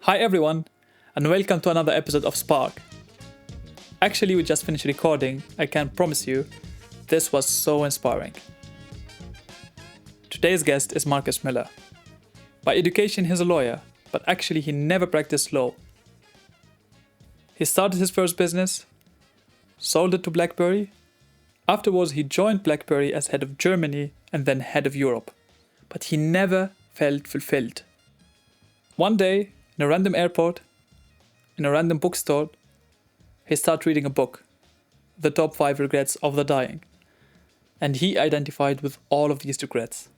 Hi everyone, and welcome to another episode of Spark. Actually, we just finished recording. I can promise you, this was so inspiring. Today's guest is Markus Müller. By education, he's a lawyer, but actually he never practiced law. He started his first business, sold it to Blackberry. Afterwards, he joined Blackberry as head of Germany and then head of Europe. But he never felt fulfilled. One day, in a random airport, in a random bookstore, he started reading a book, The Top 5 Regrets of the Dying. And he identified with all of these regrets.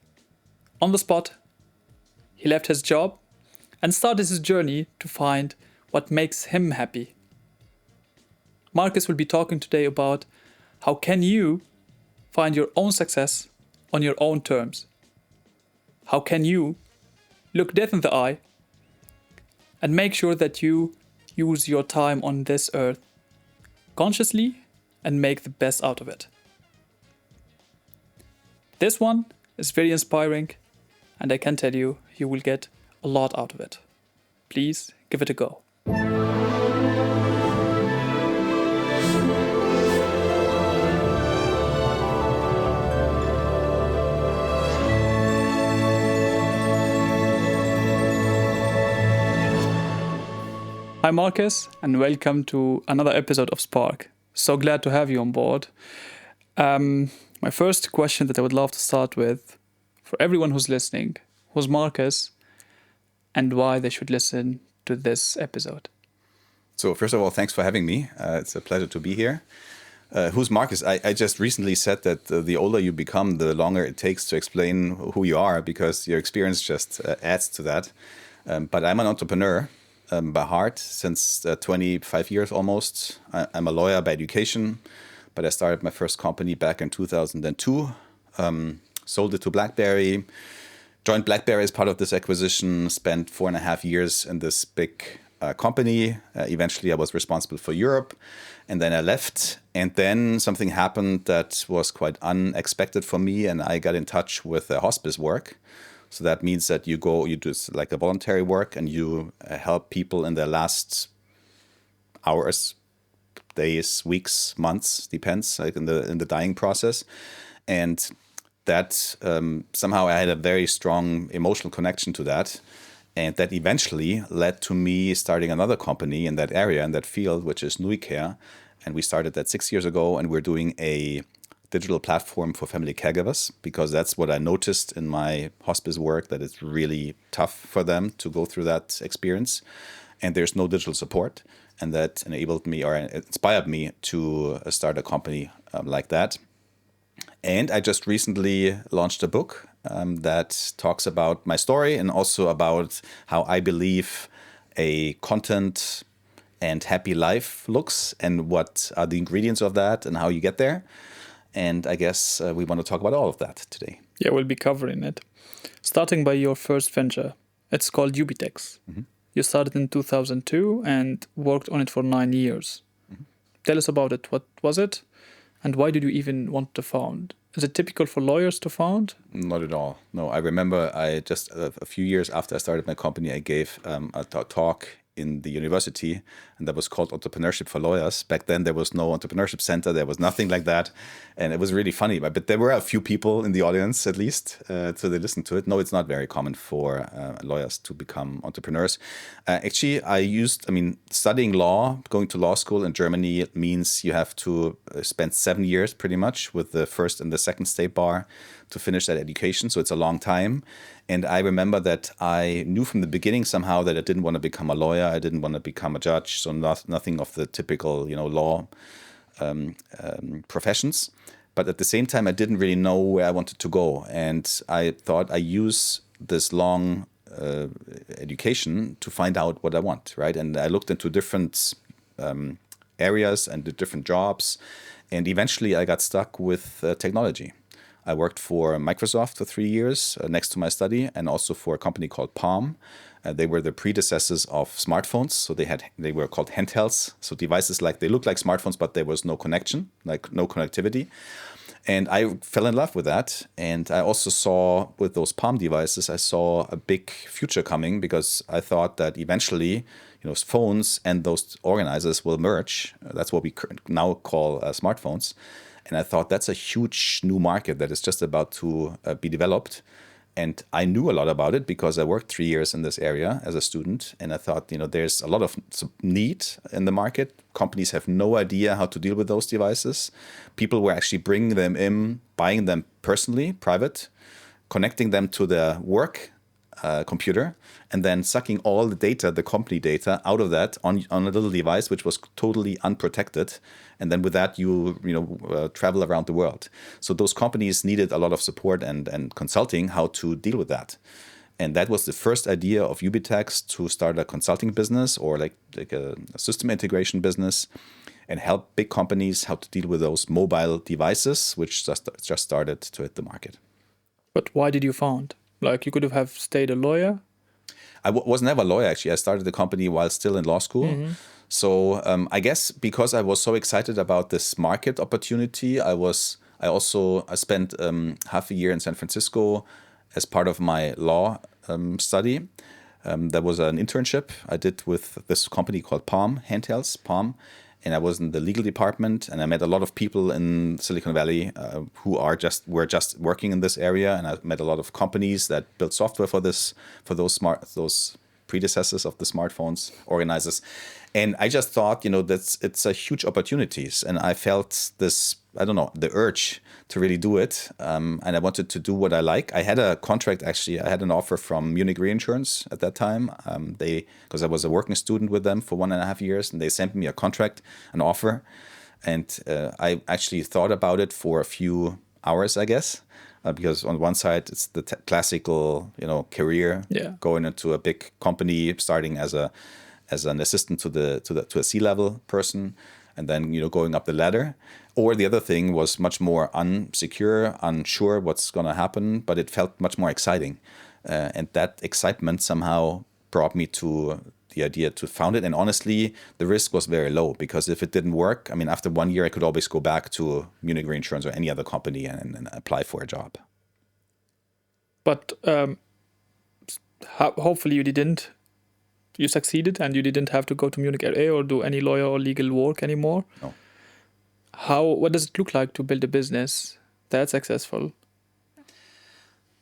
On the spot, he left his job and started his journey to find what makes him happy. Markus will be talking today about how can you find your own success on your own terms. How can you look death in the eye and make sure that you use your time on this earth consciously and make the best out of it. This one is very inspiring, and I can tell you, you will get a lot out of it. Please give it a go. Hi Markus, and welcome to another episode of Spark. So glad to have you on board. My first question that I would love to start with, for everyone who's listening, who's Markus and why they should listen to this episode? So first of all, thanks for having me. It's a pleasure to be here. Who's Markus? I just recently said that the older you become, the longer it takes to explain who you are, because your experience just adds to that. But I'm an entrepreneur. By heart, since 25 years almost. I'm a lawyer by education, but I started my first company back in 2002, sold it to Blackberry, joined Blackberry as part of this acquisition, spent 4.5 years in this big company. Eventually I was responsible for Europe, and then I left, and then something happened that was quite unexpected for me, and I got in touch with hospice work. So that means that you do like a voluntary work, and you help people in their last hours, days, weeks, months, depends, like in the dying process. And that somehow I had a very strong emotional connection to that. And that eventually led to me starting another company in that area, in that field, which is Nui Care. And we started that 6 years ago, and we're doing a digital platform for family caregivers, because that's what I noticed in my hospice work, that it's really tough for them to go through that experience. And there's no digital support. And that enabled me, or inspired me, to start a company like that. And I just recently launched a book that talks about my story, and also about how I believe a content and happy life looks, and what are the ingredients of that, and how you get there. And I guess we want to talk about all of that today. Yeah, we'll be covering it. Starting by your first venture. It's called Ubitex. Mm-hmm. You started in 2002 and worked on it for 9 years. Mm-hmm. Tell us about it. What was it? And why did you even want to found? Is it typical for lawyers to found? Not at all. No, I remember I just a few years after I started my company, I gave a talk in the university, and that was called Entrepreneurship for Lawyers. Back then, there was no entrepreneurship center. There was nothing like that. And it was really funny. But there were a few people in the audience, at least, so they listened to it. No, it's not very common for lawyers to become entrepreneurs. Actually, studying law, going to law school in Germany, it means you have to spend 7 years pretty much with the first and the second state bar to finish that education. So it's a long time. And I remember that I knew from the beginning somehow that I didn't want to become a lawyer. I didn't want to become a judge. So nothing of the typical, law professions. But at the same time, I didn't really know where I wanted to go. And I thought I use this long education to find out what I want, right? And I looked into different areas and the different jobs. And eventually I got stuck with technology. I worked for Microsoft for 3 years next to my study, and also for a company called Palm. They were the predecessors of smartphones, so they were called handhelds. So devices they look like smartphones, but there was no connection, like no connectivity. And I fell in love with that. And I also saw with those Palm devices, I saw a big future coming, because I thought that eventually, phones and those organizers will merge. That's what we now call smartphones. And I thought that's a huge new market that is just about to be developed. And I knew a lot about it because I worked 3 years in this area as a student. And I thought, there's a lot of need in the market. Companies have no idea how to deal with those devices. People were actually bringing them in, buying them personally, private, connecting them to their work computer, and then sucking all the data, the company data, out of that on a little device, which was totally unprotected. And then with that, you travel around the world. So those companies needed a lot of support and consulting how to deal with that. And that was the first idea of Ubitex, to start a consulting business or like a system integration business and help big companies how to deal with those mobile devices, which just started to hit the market. But why did you found? Like, you could have stayed a lawyer? I was never a lawyer, actually. I started the company while still in law school. Mm-hmm. So I guess because I was so excited about this market opportunity, I spent half a year in San Francisco as part of my law study. There was an internship I did with this company called Palm, Handhelds, Palm. And I was in the legal department, and I met a lot of people in Silicon Valley who were just working in this area. And I met a lot of companies that built software for those predecessors of the smartphones organizers. And I just thought, it's a huge opportunities. And I felt this, the urge to really do it. And I wanted to do what I like. I had a contract, actually. I had an offer from Munich Reinsurance at that time. Because I was a working student with them for 1.5 years, and they sent me a contract, an offer. And I actually thought about it for a few hours, I guess. Because on one side, it's the classical, career, going into a big company, starting as an assistant to a C-level person, and then going up the ladder. Or the other thing was much more unsure what's going to happen, but it felt much more exciting, and that excitement somehow brought me to the idea to found it. And honestly, the risk was very low, because if it didn't work, after 1 year, I could always go back to Munich Reinsurance or any other company and apply for a job. But hopefully you didn't. You succeeded, and you didn't have to go to Munich RA or do any lawyer or legal work anymore. No. What does it look like to build a business that's successful?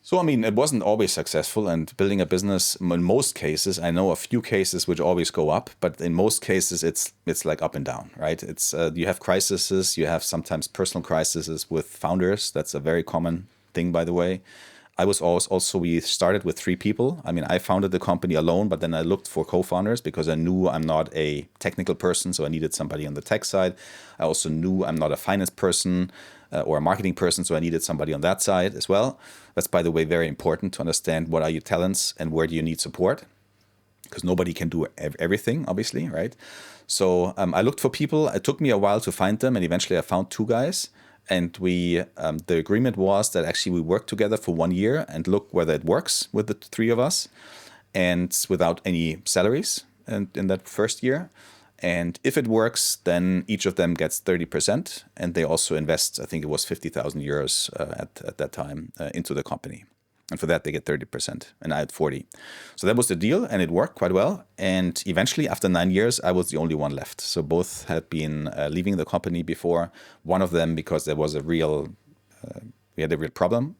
So, it wasn't always successful, and building a business, in most cases, I know a few cases which always go up, but in most cases, it's like up and down, right? It's you have crises, you have sometimes personal crises with founders. That's a very common thing, by the way. We started with 3 people. I founded the company alone, but then I looked for co-founders because I knew I'm not a technical person, so I needed somebody on the tech side. I also knew I'm not a finance person or a marketing person, so I needed somebody on that side as well. That's, by the way, very important to understand what are your talents and where do you need support, because nobody can do everything, obviously, right? So I looked for people. It took me a while to find them, and eventually I found 2 guys. And the agreement was that actually we work together for 1 year and look whether it works with the 3 of us, and without any salaries in that first year. And if it works, then each of them gets 30%. And they also invest, I think it was 50,000 euros at that time into the company. And for that, they get 30%, and I had 40. So that was the deal, and it worked quite well. And eventually, after 9 years, I was the only one left. So both had been leaving the company before. One of them because there was we had a real problem.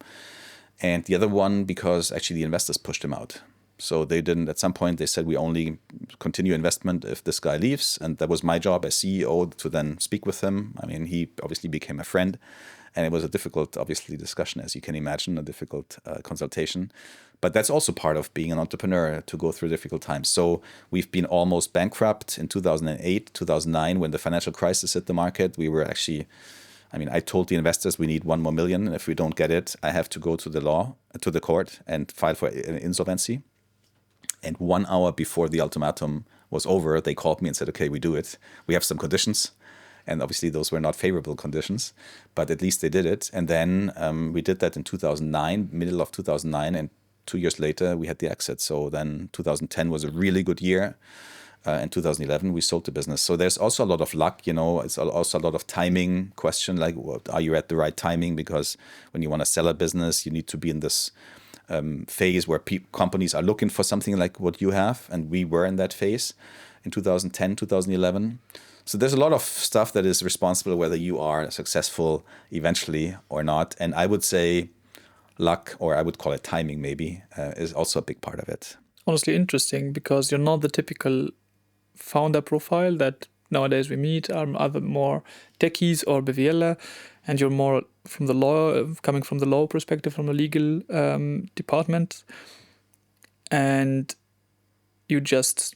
And the other one because actually the investors pushed him out. So they didn't, at some point, they said, we only continue investment if this guy leaves. And that was my job as CEO to then speak with him. He obviously became a friend. And it was a difficult, obviously, discussion, as you can imagine, a difficult consultation. But that's also part of being an entrepreneur, to go through difficult times. So we've been almost bankrupt in 2008, 2009, when the financial crisis hit the market. We were actually, I told the investors we need 1 more million. And if we don't get it, I have to go to the court and file for insolvency. And 1 hour before the ultimatum was over, they called me and said, okay, we do it. We have some conditions. And obviously, those were not favorable conditions, but at least they did it. And then we did that in 2009, middle of 2009. And 2 years later, we had the exit. So then 2010 was a really good year. In 2011, we sold the business. So there's also a lot of luck, it's also a lot of timing question, like, are you at the right timing? Because when you want to sell a business, you need to be in this phase where companies are looking for something like what you have. And we were in that phase in 2010, 2011. So there's a lot of stuff that is responsible whether you are successful eventually or not. And I would say luck, or I would call it timing maybe, is also a big part of it. Honestly interesting, because you're not the typical founder profile that nowadays we meet. Are either more techies or BWLer, and you're more from the law, coming from the law perspective, from the legal department, and you just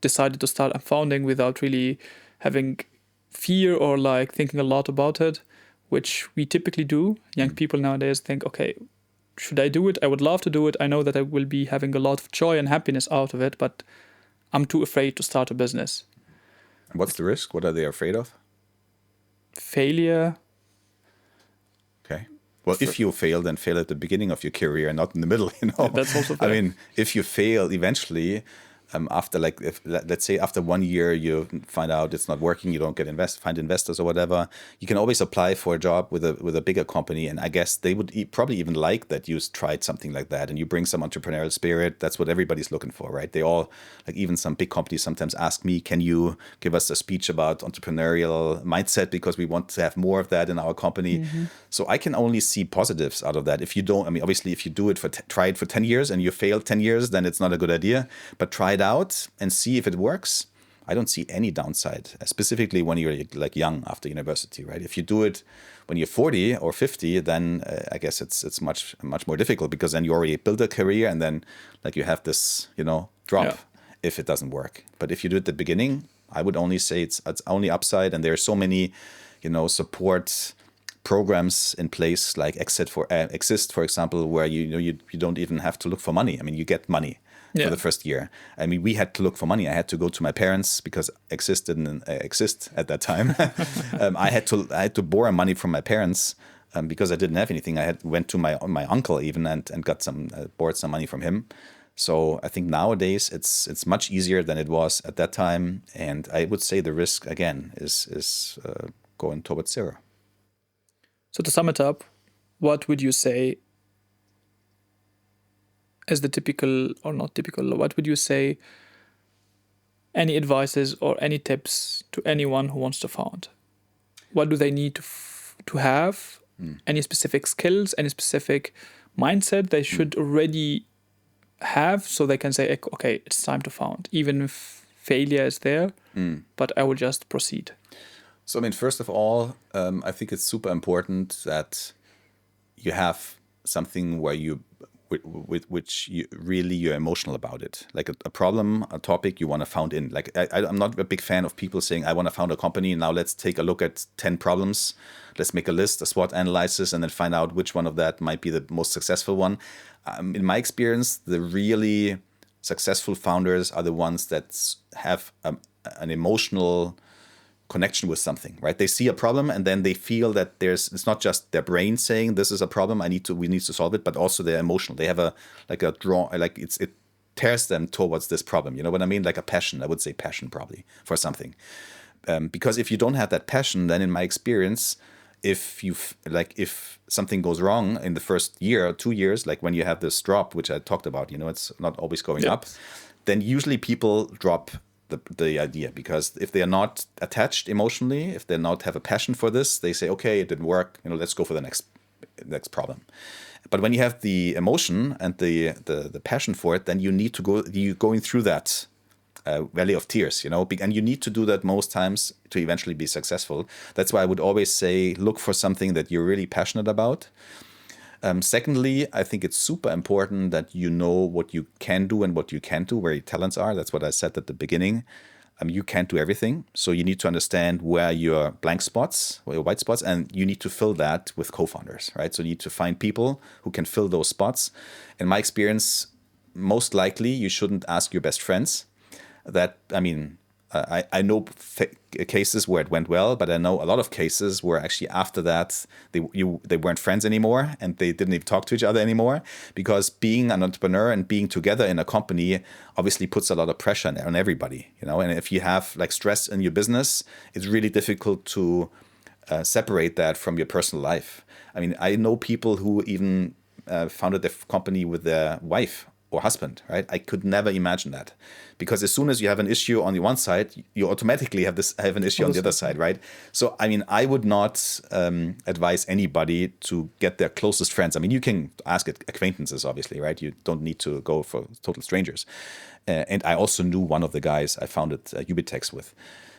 decided to start founding without really having fear or like thinking a lot about it, which we typically do. Young people nowadays think, okay, should I do it? I would love to do it. I know that I will be having a lot of joy and happiness out of it, but I'm too afraid to start a business. What's the risk? What are they afraid of? Failure. Okay. Well, if you fail, then fail at the beginning of your career and not in the middle, Yeah, that's also fair. I mean, if you fail eventually, after let's say after 1 year you find out it's not working, you don't get find investors or whatever, you can always apply for a job with a bigger company, and I guess they would probably even like that you tried something like that and you bring some entrepreneurial spirit. That's what everybody's looking for, right? They all, like, even some big companies sometimes ask me, can you give us a speech about entrepreneurial mindset, because we want to have more of that in our company. So I can only see positives out of that. If you don't, I mean, obviously if you do it try it for 10 years and you fail 10 years, then it's not a good idea, but try it out and see if it works. I don't see any downside, specifically when you're like young after university, right? If you do it when you're 40 or 50, then I guess it's much more difficult, because then you already built a career and then like you have this, drop if it doesn't work. But if you do it at the beginning, I would only say it's only upside, and there are so many, support programs in place like Exist, for example, where you don't even have to look for money. I mean, you get money for the first year. I mean, we had to look for money. I had to go to my parents because Exist didn't exist at that time. I had to borrow money from my parents because I didn't have anything. I went to my uncle even and got borrowed some money from him. So I think nowadays it's much easier than it was at that time, and I would say the risk again is going towards zero. So to sum it up, what would you say as the typical or not typical? What would you say? Any advices or any tips to anyone who wants to found? What do they need to have? Any specific skills? Any specific mindset they should already have, so they can say, okay, it's time to found, even if failure is there, but I will just proceed. So, I mean, first of all, I think it's super important that you have something where with which you're emotional about it, like a problem, a topic you want to found in. Like I'm not a big fan of people saying, I want to found a company, now let's take a look at 10 problems, let's make a list, a SWOT analysis, and then find out which one of that might be the most successful one. In my experience, the really successful founders are the ones that have an emotional connection with something, right? They see a problem and then they feel that it's not just their brain saying this is a problem, we need to solve it, but also they're emotional. They have it tears them towards this problem. You know what I mean? Like a passion. I would say passion probably for something. Because if you don't have that passion, then in my experience, if something goes wrong in the first year or 2 years, like when you have this drop, which I talked about, it's not always going up, then usually people drop the idea, because if they are not attached emotionally, if they not have a passion for this, they say, okay, it didn't work, let's go for the next problem. But when you have the emotion and the passion for it, then you're going through that valley of tears, and you need to do that most times to eventually be successful. That's why I would always say, look for something that you're really passionate about. Secondly, I think it's super important that you know what you can do and what you can't do, where your talents are. That's what I said at the beginning. You can't do everything. So you need to understand where your blank spots, where your white spots, and you need to fill that with co-founders, right? So you need to find people who can fill those spots. In my experience, most likely you shouldn't ask your best friends. I know cases where it went well, but I know a lot of cases where actually after that they weren't friends anymore and they didn't even talk to each other anymore, because being an entrepreneur and being together in a company obviously puts a lot of pressure on everybody, you know. And if you have like stress in your business, it's really difficult to separate that from your personal life. I mean, I know people who even founded their company with their wife or husband, right? I could never imagine that, because as soon as you have an issue on the one side, you automatically have an issue on the other side, right? So, I mean, I would not advise anybody to get their closest friends. I mean, you can ask acquaintances, obviously, right? You don't need to go for total strangers. And I also knew one of the guys I founded Ubitex with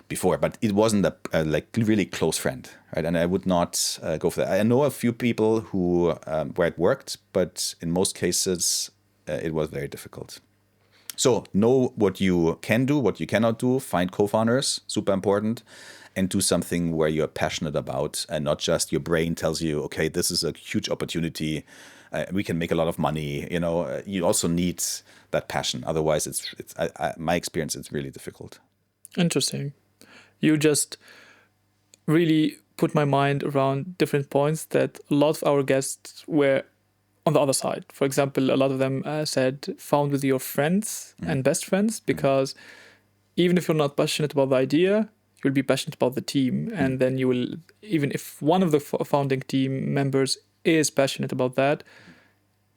before, but it wasn't a like really close friend, right? And I would not go for that. I know a few people who where it worked, but in most cases, it was very difficult. So know what you can do, what you cannot do. Find co-founders, super important, and do something where you're passionate about, and not just your brain tells you, okay, this is a huge opportunity. We can make a lot of money. You know, you also need that passion. Otherwise, it's my experience, it's really difficult. Interesting. You just really put my mind around different points that a lot of our guests were on the other side. For example, a lot of them said found with your friends and best friends, because even if you're not passionate about the idea, you'll be passionate about the team. And then you will, even if one of the founding team members is passionate about that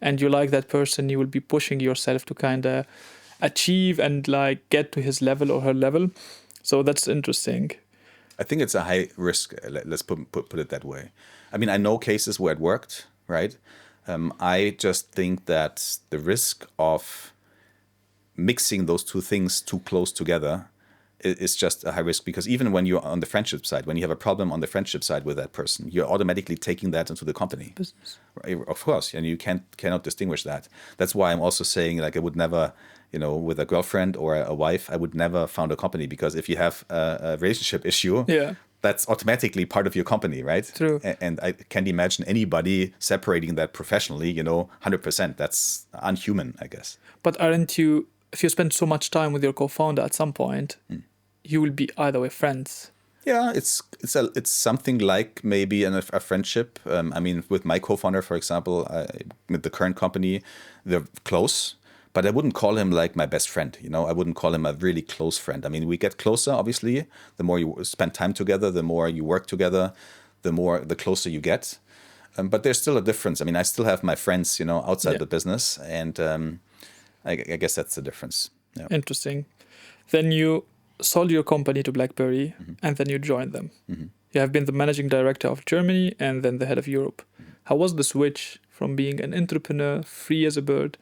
and you like that person, you will be pushing yourself to kind of achieve and like get to his level or her level. So that's interesting. I think it's a high risk. Let's put it that way. I mean, I know cases where it worked, right? I just think that the risk of mixing those two things too close together is just a high risk, because even when you're on the friendship side, when you have a problem on the friendship side with that person, you're automatically taking that into the company. Business. Of course, and you cannot distinguish that. That's why I'm also saying, like, I would never, you know, with a girlfriend or a wife, I would never found a company, because if you have a relationship issue, that's automatically part of your company, right? True. And I can't imagine anybody separating that professionally, you know, 100%. That's unhuman, I guess. But aren't you, if you spend so much time with your co-founder at some point, you will be either way friends. Yeah, it's something like maybe a friendship. I mean, with my co-founder, for example, with the current company, they're close. But I wouldn't call him like my best friend, you know. I wouldn't call him a really close friend. I mean, we get closer, obviously. The more you spend time together, the more you work together, the closer you get. But there's still a difference. I mean, I still have my friends, you know, outside the business. And I guess that's the difference. Yeah. Interesting. Then you sold your company to Blackberry and then you joined them. You have been the managing director of Germany and then the head of Europe. How was the switch from being an entrepreneur, free as a bird,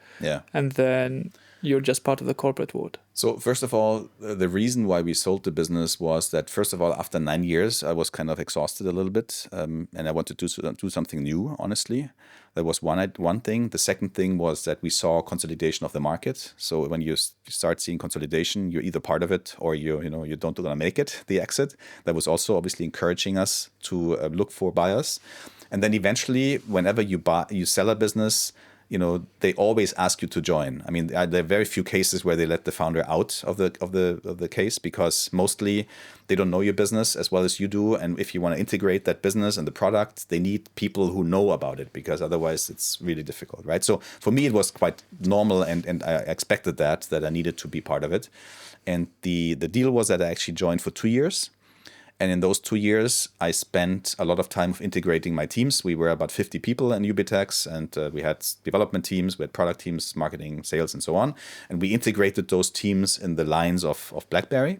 and then you're just part of the corporate world? So first of all, the reason why we sold the business was that, first of all, after 9 years, I was kind of exhausted a little bit, and I wanted to do something new, honestly. That was one thing. The second thing was that we saw consolidation of the market. So when you start seeing consolidation, you're either part of it or you don't gonna make it, the exit. That was also obviously encouraging us to look for buyers. And then eventually, whenever you sell a business, you know, they always ask you to join. I mean, there are very few cases where they let the founder out of the case, because mostly they don't know your business as well as you do. And if you want to integrate that business and the product, they need people who know about it, because otherwise it's really difficult, right? So for me, it was quite normal, and I expected that I needed to be part of it. And the deal was that I actually joined for 2 years. And in those 2 years, I spent a lot of time integrating my teams. We were about 50 people in Ubitex, and we had development teams, we had product teams, marketing, sales, and so on. And we integrated those teams in the lines of Blackberry.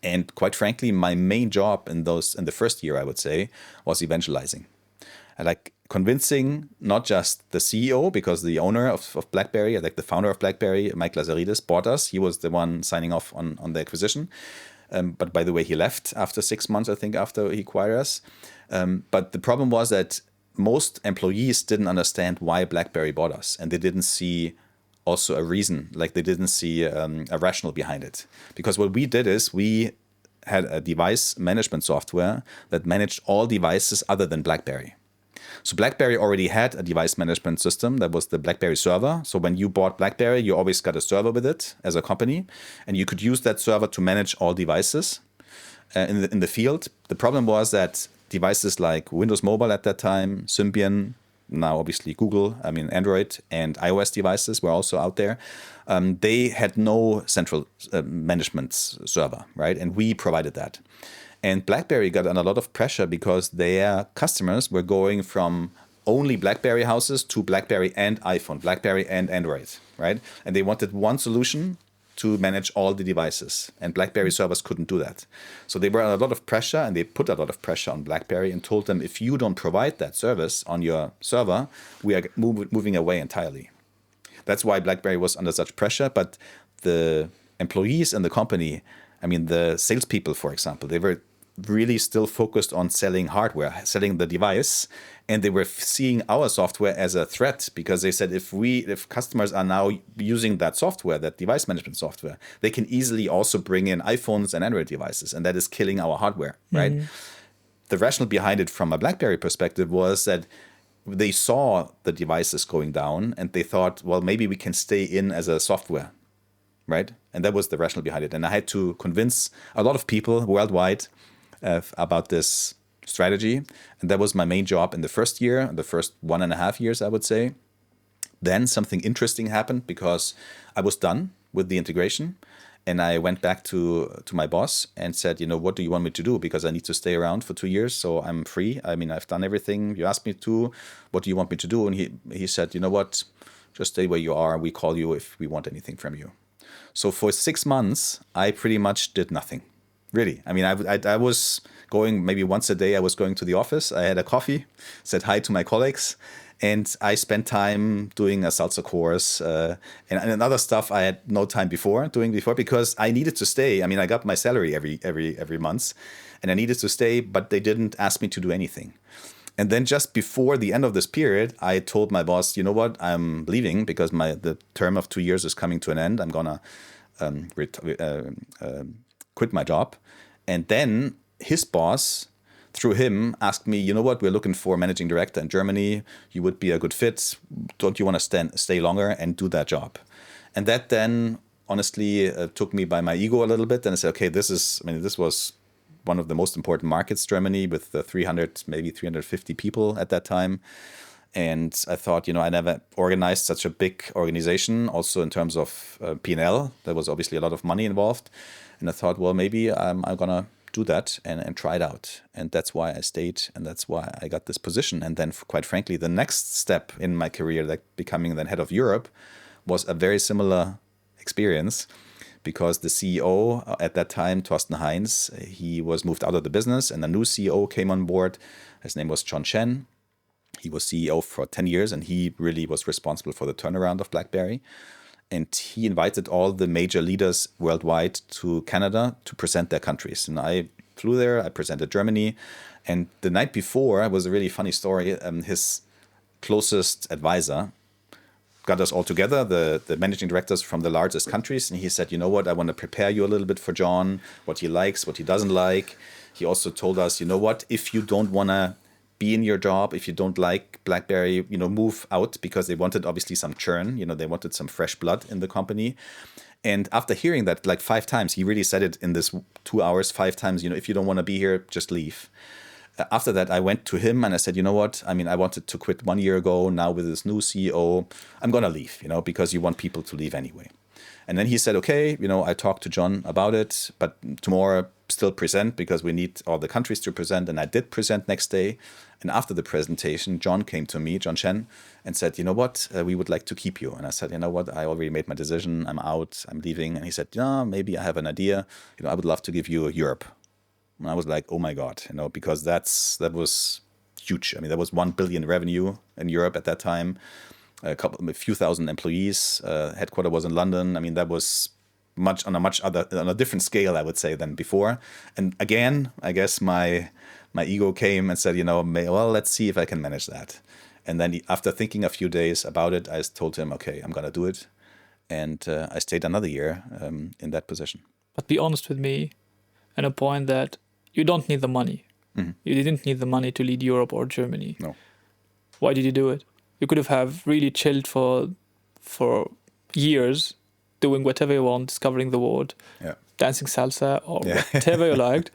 And quite frankly, my main job in the first year, I would say, was evangelizing. Like convincing not just the CEO, because the owner of Blackberry, like the founder of Blackberry, Mike Lazaridis, bought us. He was the one signing off on the acquisition. But by the way, he left after 6 months, I think, after he acquired us. But the problem was that most employees didn't understand why BlackBerry bought us, and they didn't see also a reason, like they didn't see a rationale behind it. Because what we did is we had a device management software that managed all devices other than BlackBerry. So BlackBerry already had a device management system that was the BlackBerry server. So when you bought BlackBerry, you always got a server with it as a company, and you could use that server to manage all devices in the field. The problem was that devices like Windows Mobile at that time, Symbian, now obviously Google, Android and iOS devices were also out there. They had no central management server, right? And we provided that. And BlackBerry got under a lot of pressure because their customers were going from only BlackBerry houses to BlackBerry and iPhone, BlackBerry and Android, right? And they wanted one solution to manage all the devices. And BlackBerry servers couldn't do that. So they were under a lot of pressure, and they put a lot of pressure on BlackBerry and told them, if you don't provide that service on your server, we are moving away entirely. That's why BlackBerry was under such pressure. But the employees in the company, the salespeople, for example, they were really still focused on selling hardware, selling the device, and they were seeing our software as a threat, because they said if customers are now using that software, that device management software, they can easily also bring in iPhones and Android devices, and that is killing our hardware, right? The rationale behind it from a BlackBerry perspective was that they saw the devices going down, and they thought, well, maybe we can stay in as a software, right? And that was the rationale behind it. And I had to convince a lot of people worldwide about this strategy. And that was my main job in the first year, the first 1.5 years, I would say. Then something interesting happened, because I was done with the integration. And I went back to my boss and said, what do you want me to do? Because I need to stay around for 2 years, so I'm free. I've done everything you asked me to. What do you want me to do? And he said, what? Just stay where you are. We call you if we want anything from you. So for 6 months, I pretty much did nothing. Really. I was going maybe once a day. I was going to the office. I had a coffee, said hi to my colleagues, and I spent time doing a salsa course and other stuff I had no time doing before, because I needed to stay. I got my salary every month, and I needed to stay, but they didn't ask me to do anything. And then just before the end of this period, I told my boss, what, I'm leaving, because the term of 2 years is coming to an end. I'm gonna quit my job. And then his boss, through him, asked me, what, we're looking for a managing director in Germany. You would be a good fit. Don't you want to stay longer and do that job? And that then, honestly, took me by my ego a little bit. And I said, okay, this was one of the most important markets, Germany, with 300, maybe 350 people at that time. And I thought, I never organized such a big organization, also in terms of P&L. There was obviously a lot of money involved. And I thought, well, maybe I'm going to do that and try it out. And that's why I stayed, and that's why I got this position. And then, quite frankly, the next step in my career, like becoming then head of Europe, was a very similar experience, because the CEO at that time, Thorsten Heinz, he was moved out of the business, and a new CEO came on board. His name was John Chen. He was CEO for 10 years, and he really was responsible for the turnaround of BlackBerry. And he invited all the major leaders worldwide to Canada to present their countries. And I flew there, I presented Germany. And the night before was a really funny story. His closest advisor got us all together, the managing directors from the largest countries. And he said, what, I want to prepare you a little bit for John, what he likes, what he doesn't like. He also told us, what, if you don't want to be in your job, if you don't like BlackBerry, move out, because they wanted obviously some churn, they wanted some fresh blood in the company. And after hearing that like 5 times, he really said it in this 2 hours, 5 times, if you don't want to be here, just leave. After that, I went to him and I said, what, I wanted to quit 1 year ago. Now with this new CEO, I'm going to leave, because you want people to leave anyway. And then he said, okay, I talked to John about it, but tomorrow still present, because we need all the countries to present. And I did present next day. And after the presentation, John came to me, John Chen, and said, what, we would like to keep you. And I said, what, I already made my decision. I'm out, I'm leaving. And he said, maybe I have an idea. I would love to give you Europe. And I was like, oh my God, because that was huge. There was 1 billion revenue in Europe at that time. A few thousand employees. Headquarters was in London. That was on a different scale, I would say, than before. And again, I guess my ego came and said, well, let's see if I can manage that. And then after thinking a few days about it, I told him, okay, I'm going to do it. And I stayed another year in that position. But be honest with me, at a point that you don't need the money. Mm-hmm. You didn't need the money to lead Europe or Germany. No. Why did you do it? You could have really chilled for years, doing whatever you want, discovering the world, Yeah. dancing salsa or Yeah. whatever you liked.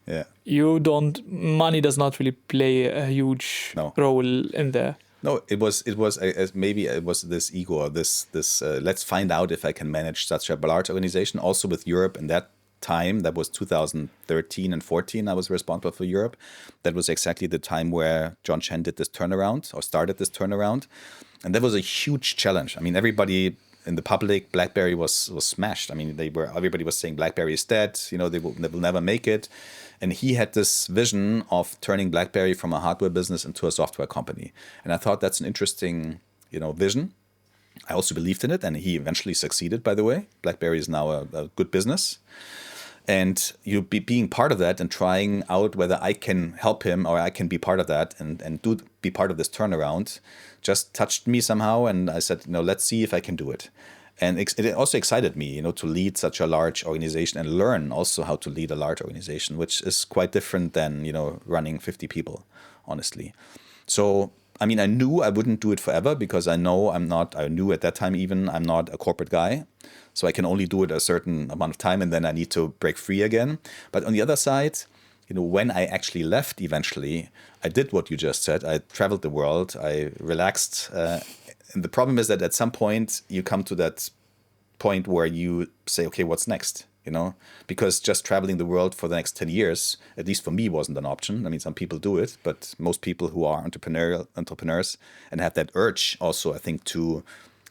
Yeah. Money does not really play a huge No. role in there. No, it was maybe it was this ego, or this let's find out if I can manage such a large organization. Also with Europe in that time, that was 2013 and 14. I was responsible for Europe. That was exactly the time where John Chen did this turnaround, or started this turnaround, and that was a huge challenge. I mean, everybody in the public, Blackberry was smashed. I mean, everybody was saying Blackberry is dead. You know, they will never make it. And he had this vision of turning Blackberry from a hardware business into a software company. And I thought that's an interesting, vision. I also believed in it, and he eventually succeeded, by the way. Blackberry is now a good business. And being part of that and trying out whether I can help him or I can be part of that and be part of this turnaround just touched me somehow. And I said, let's see if I can do it. And it also excited me, to lead such a large organization and learn also how to lead a large organization, which is quite different than, running 50 people, honestly. So, I mean, I knew I wouldn't do it forever because I knew at that time even, I'm not a corporate guy. So I can only do it a certain amount of time and then I need to break free again. But on the other side, when I actually left eventually, I did what you just said. I traveled the world, I relaxed. And the problem is that at some point you come to that point where you say, okay, what's next? Because just traveling the world for the next 10 years, at least for me, wasn't an option. I mean, some people do it, but most people who are entrepreneurs and have that urge also, I think, to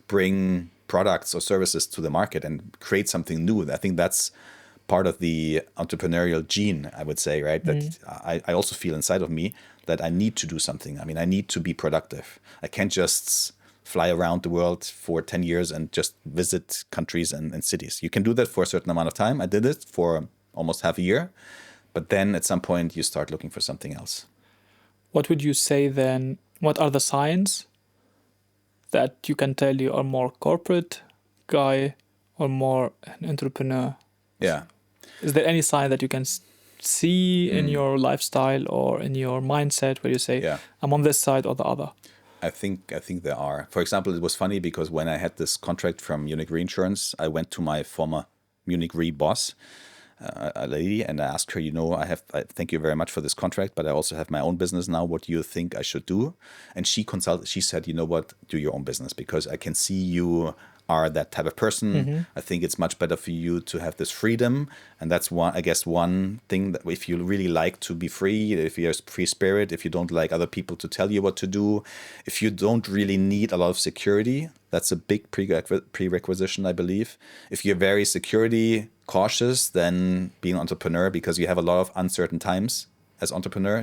bring products or services to the market and create something new. I think that's part of the entrepreneurial gene, I would say, right? That I also feel inside of me that I need to do something. I mean, I need to be productive. I can't just fly around the world for 10 years and just visit countries and cities. You can do that for a certain amount of time. I did it for almost half a year. But then at some point you start looking for something else. What would you say then? What are the signs that you can tell you are more corporate guy or more an entrepreneur? Yeah. Is there any sign that you can see in your lifestyle or in your mindset where you say, I'm on this side or the other? I think there are. For example, it was funny because when I had this contract from Munich Reinsurance, I went to my former Munich Re boss, a lady, and I asked her, I thank you very much for this contract, but I also have my own business now. What do you think I should do? And she said, you know what, do your own business because I can see you are that type of person. I think it's much better for you to have this freedom. And that's one thing that if you really like to be free, if you're a free spirit, if you don't like other people to tell you what to do, if you don't really need a lot of security, that's a big prerequisite, I believe. If you're very security cautious, then being an entrepreneur, because you have a lot of uncertain times as entrepreneur,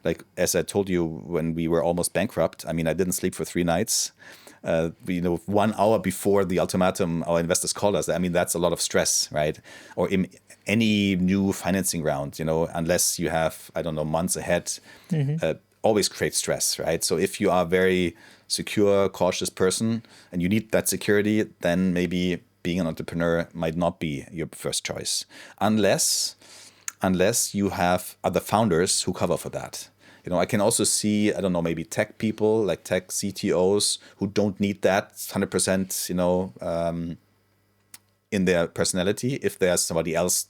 like as I told you, when we were almost bankrupt, I mean, I didn't sleep for 3 nights. 1 hour before the ultimatum, our investors called us. I mean, that's a lot of stress, right? Or in any new financing round, unless you have, months ahead, always creates stress, right? So if you are a very secure, cautious person and you need that security, then maybe being an entrepreneur might not be your first choice, unless you have other founders who cover for that. I can also see, maybe tech people, like tech CTOs who don't need that 100%, in their personality if there's somebody else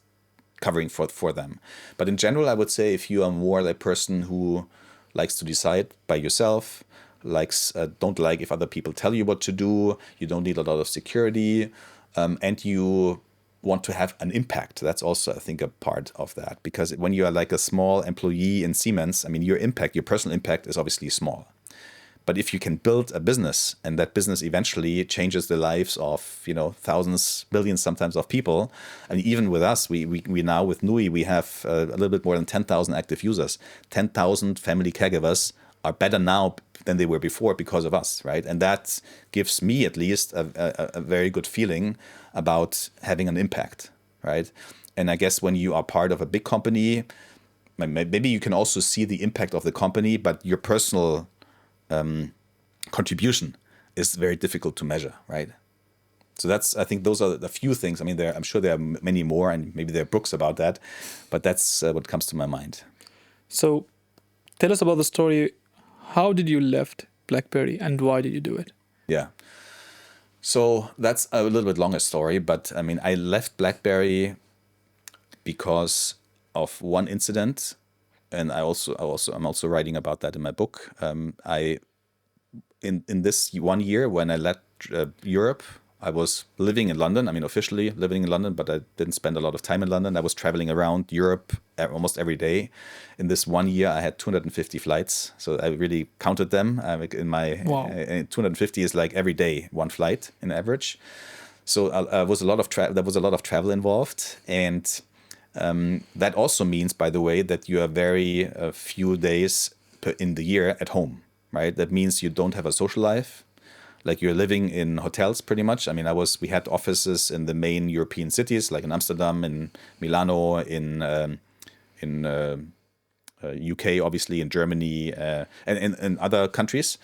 covering for them. But in general, I would say if you are more like a person who likes to decide by yourself, don't like if other people tell you what to do, you don't need a lot of security, and you want to have an impact. That's also, I think, a part of that. Because when you are like a small employee in Siemens, I mean, your personal impact is obviously small. But if you can build a business and that business eventually changes the lives of, thousands, millions sometimes of people. And even with us, we now with Nui, we have a little bit more than 10,000 active users. 10,000 family caregivers are better now than they were before because of us, right? And that gives me at least a very good feeling about having an impact, right? And I guess when you are part of a big company, maybe you can also see the impact of the company, but your personal contribution is very difficult to measure, right? So I think those are the few things. I mean, I'm sure there are many more, and maybe there are books about that, but that's what comes to my mind. So tell us about the story. how did you left BlackBerry and why did you do it? Yeah. So that's a little bit longer story, but I mean, I left BlackBerry because of one incident, and I'm also writing about that in my book. In this 1 year when I left Europe, I was living in London. I mean, officially living in London, but I didn't spend a lot of time in London. I was traveling around Europe almost every day. In this 1 year, I had 250 flights. So I really counted them. In my Wow. 250 is like every day, one flight in average. So there was a lot of travel involved, and that also means, by the way, that you are very few days in the year at home, right? That means you don't have a social life. Like you're living in hotels pretty much. I mean, we had offices in the main European cities, like in Amsterdam, in Milano, in UK, obviously, in Germany, and other countries.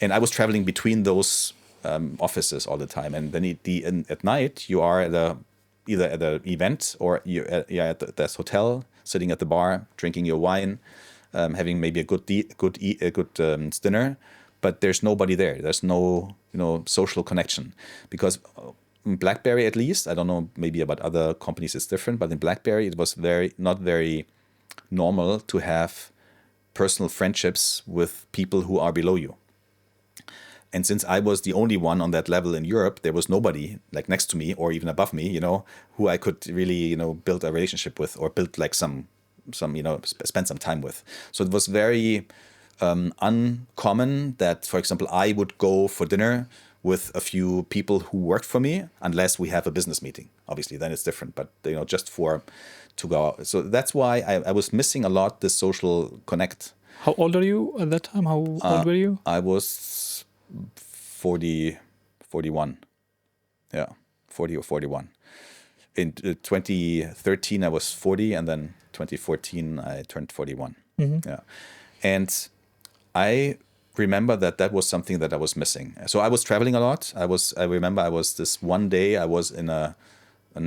And I was traveling between those offices all the time. And then at night, you are either at an event or you're at this hotel, sitting at the bar, drinking your wine, having maybe a good dinner. But there's nobody there. There's no social connection, because in BlackBerry, at least, I don't know, maybe about other companies it's different, but in BlackBerry it was not very normal to have personal friendships with people who are below you. And since I was the only one on that level in Europe, there was nobody like next to me or even above me, who I could really build a relationship with or build like some spend some time with. So it was very uncommon that, for example, I would go for dinner with a few people who worked for me, unless we have a business meeting. Obviously, then it's different. But just to go out. So that's why I was missing a lot this social connect. How old are you at that time? How old were you? I was 41. Yeah, 40 or 41. In 2013, I was 40, and then 2014, I turned 41. Mm-hmm. Yeah, and I remember that was something that I was missing. So I was traveling a lot. I remember this one day I was in an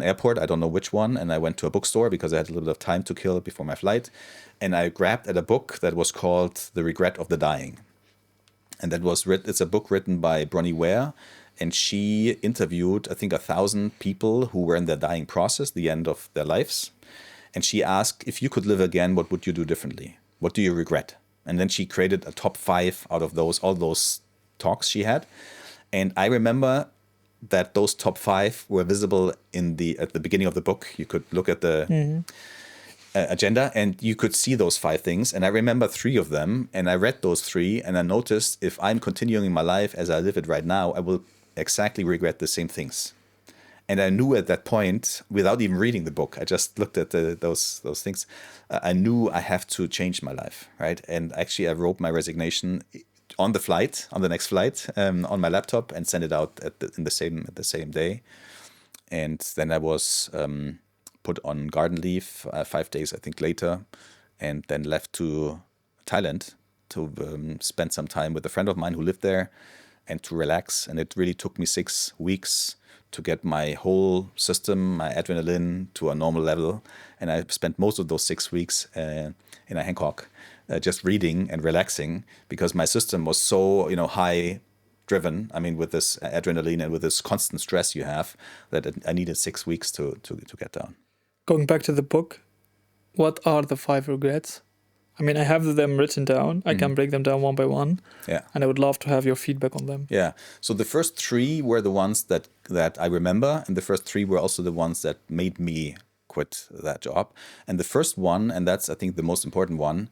airport, I don't know which one, and I went to a bookstore because I had a little bit of time to kill before my flight, and I grabbed at a book that was called The Regret of the Dying. And it's a book written by Bronnie Ware, and she interviewed, I think, 1,000 people who were in their dying process, the end of their lives. And she asked, if you could live again, what would you do differently? What do you regret? And then she created a top 5 out of all those talks she had. And I remember that those top 5 were visible at the beginning of the book. You could look at the agenda and you could see those 5 things. And I remember 3 of them, and I read those 3, and I noticed if I'm continuing my life as I live it right now, I will exactly regret the same things. And I knew at that point, without even reading the book, I just looked at those things. I knew I have to change my life, right? And actually, I wrote my resignation on the next flight, on my laptop, and sent it out at the same day. And then I was put on garden leave 5 days, I think, later, and then left to Thailand to spend some time with a friend of mine who lived there and to relax. And it really took me 6 weeks to get my whole system, my adrenaline, to a normal level. And I spent most of those 6 weeks in a Hancock, just reading and relaxing, because my system was so high driven. I mean, with this adrenaline and with this constant stress you have, that I needed 6 weeks to get down. Going back to the book, what are the 5 regrets? I mean, I have them written down. I can break them down one by one. Yeah. And I would love to have your feedback on them. Yeah. So the first 3 were the ones that I remember. And the first 3 were also the ones that made me quit that job. And the first one, and that's, I think, the most important one,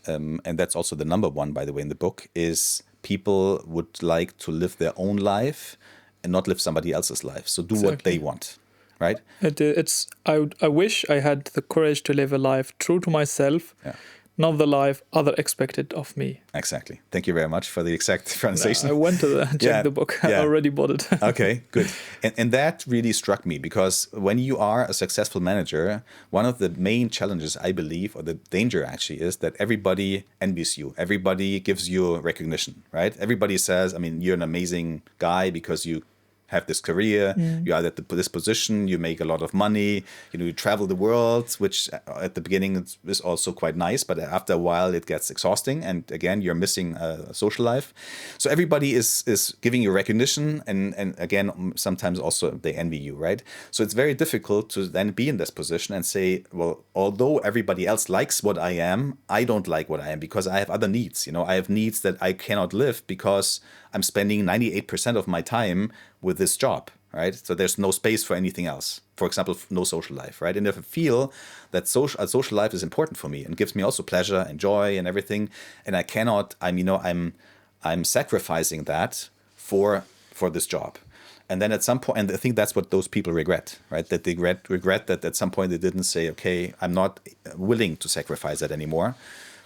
and that's also the number 1, by the way, in the book, is people would like to live their own life and not live somebody else's life. So do what they want. Right? I wish I had the courage to live a life true to myself. Yeah. Not the life other expected of me. Exactly. Thank you very much for the exact pronunciation. I went to check the book. I already bought it. Okay, good. And that really struck me, because when you are a successful manager, one of the main challenges, I believe, or the danger actually, is that everybody envies you. Everybody gives you recognition, right? Everybody says, I mean, you're an amazing guy because you have this career, you are at this position, you make a lot of money, you travel the world, which at the beginning is also quite nice, but after a while it gets exhausting, and again you're missing a social life. So everybody is giving you recognition, and again sometimes also they envy you, right? So it's very difficult to then be in this position and say, well, although everybody else likes what I am, I don't like what I am because I have other needs. I have needs that I cannot live because I'm spending 98% of my time with this job, right? So there's no space for anything else. For example, no social life, right? And if I feel that a social life is important for me and gives me also pleasure and joy and everything, and I cannot, I'm sacrificing that for this job. And then at some point, and I think that's what those people regret, right? That they regret that at some point they didn't say, okay, I'm not willing to sacrifice that anymore,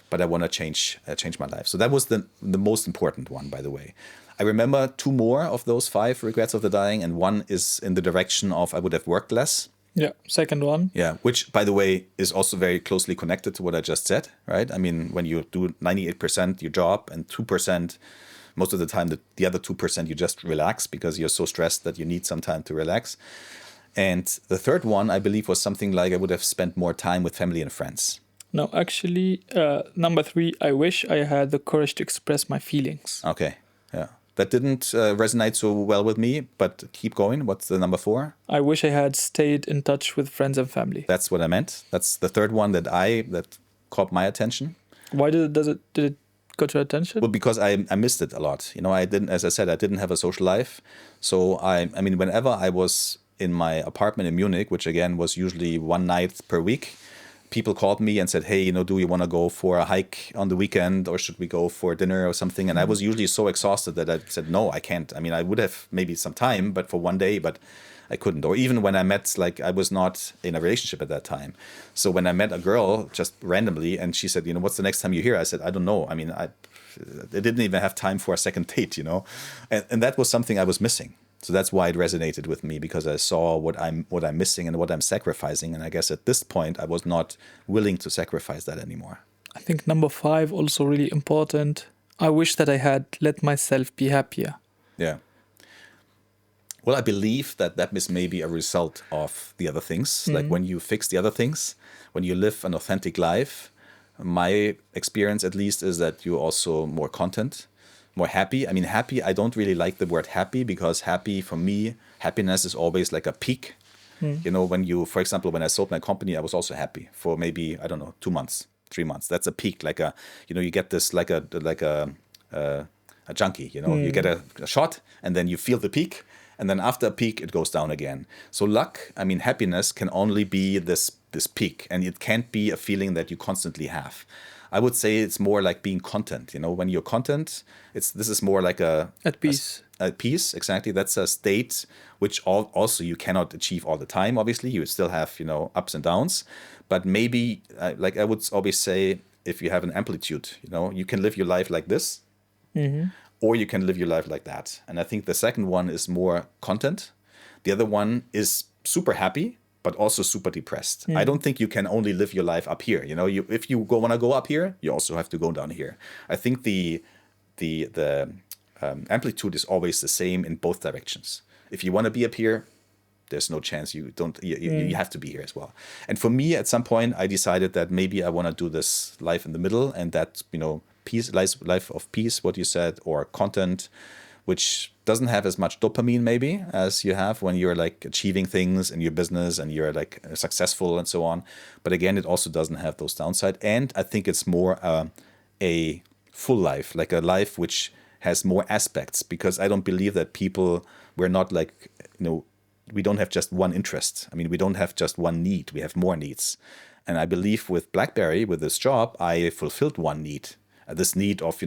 but I want to change my life. So that was the most important one, by the way. I remember 2 more of those 5 regrets of the dying, and one is in the direction of I would have worked less. Yeah, second one. Yeah, which, by the way, is also very closely connected to what I just said, right? I mean, when you do 98% your job and 2%, most of the time, the other 2% you just relax because you're so stressed that you need some time to relax. And the third one, I believe, was something like I would have spent more time with family and friends. No, actually, number 3, I wish I had the courage to express my feelings. Okay, yeah. That didn't resonate so well with me, but keep going. What's the number 4? I wish I had stayed in touch with friends and family. That's what I meant. That's the third one that caught my attention. Why did it got your attention? Well, because I missed it a lot. I didn't, as I said, I didn't have a social life. So I mean, whenever I was in my apartment in Munich, which again was usually one night per week, people called me and said, hey, do you want to go for a hike on the weekend, or should we go for dinner or something? And I was usually so exhausted that I said, no, I can't. I mean, I would have maybe some time, but for one day, but I couldn't. Or even when I met, I was not in a relationship at that time. So when I met a girl just randomly and she said, what's the next time you're here? I said, I don't know. I mean, I didn't even have time for a second date, and that was something I was missing. So that's why it resonated with me, because I saw what I'm missing and what I'm sacrificing. And I guess at this point, I was not willing to sacrifice that anymore. I think number 5, also really important. I wish that I had let myself be happier. Yeah. Well, I believe that is maybe a result of the other things. Like when you fix the other things, when you live an authentic life, my experience at least is that you're also more content, more happy. I mean, happy, I don't really like the word happy, because happy, for me, happiness is always like a peak. For example, when I sold my company, I was also happy for maybe, I don't know, 2 months, 3 months. That's a peak, like you get this like a junkie, you get a shot and then you feel the peak. And then after a peak, it goes down again. So happiness can only be this peak, and it can't be a feeling that you constantly have. I would say it's more like being content. When you're content, this is more like at peace. At peace, exactly. That's a state which also you cannot achieve all the time. Obviously, you still have ups and downs, but maybe like I would always say, if you have an amplitude, you can live your life like this. Mm-hmm. Or you can live your life like that. And I think the second one is more content. The other one is super happy, but also super depressed. I don't think you can only live your life up here. If you want to go up here, you also have to go down here. I think the amplitude is always the same in both directions. If you want to be up here, there's no chance you have to be here as well. And for me, at some point, I decided that maybe I want to do this life in the middle, and that, peace, life of peace, what you said, or content, which doesn't have as much dopamine maybe as you have when you're like achieving things in your business and you're like successful and so on. But again, it also doesn't have those downside. And I think it's more a full life, like a life which has more aspects, because I don't believe that we're not like, we don't have just one interest. I mean, we don't have just one need. We have more needs. And I believe with Blackberry, with this job, I fulfilled one need. This need of,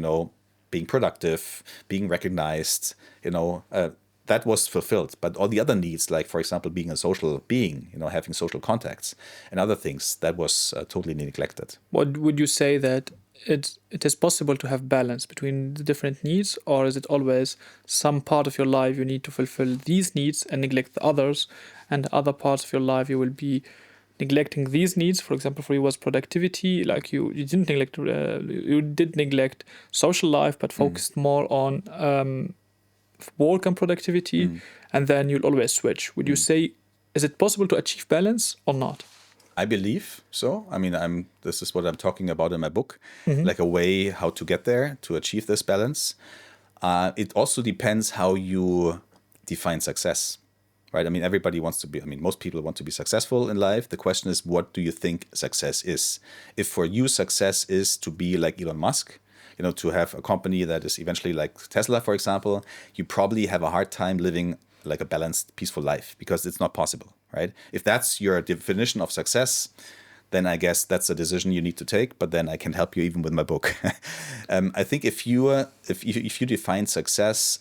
being productive, being recognized, that was fulfilled. But all the other needs, like, for example, being a social being, having social contacts and other things, that was totally neglected. What would you say that it is possible to have balance between the different needs, or is it always some part of your life you need to fulfill these needs and neglect the others, and other parts of your life you will be neglecting these needs? For example, for you was productivity, like you did neglect social life, but focused more on work and productivity, and then you'll always switch. Would you say, is it possible to achieve balance or not? I believe so. I mean, this is what I'm talking about in my book, like a way how to get there, to achieve this balance. It also depends how you define success, right? I mean, most people want to be successful in life. The question is, what do you think success is? If for you, success is to be like Elon Musk, to have a company that is eventually like Tesla, for example, you probably have a hard time living like a balanced, peaceful life, because it's not possible, right? If that's your definition of success, then I guess that's a decision you need to take. But then I can help you even with my book. I think if you define success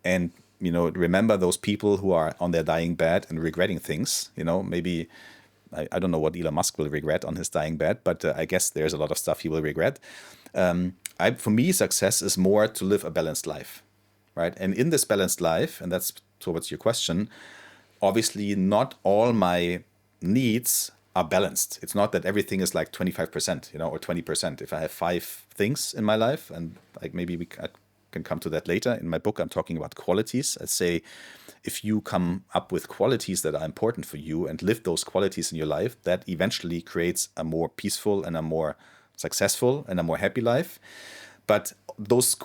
and remember those people who are on their dying bed and regretting things, maybe I don't know what Elon Musk will regret on his dying bed, but I guess there's a lot of stuff he will regret. For me, success is more to live a balanced life, right? And in this balanced life, and that's towards your question, obviously not all my needs are balanced. It's not that everything is like 25%, or 20%. If I have 5 things in my life, and like maybe I can come to that later. In my book, I'm talking about qualities. I say, if you come up with qualities that are important for you and live those qualities in your life, that eventually creates a more peaceful and a more successful and a more happy life. But those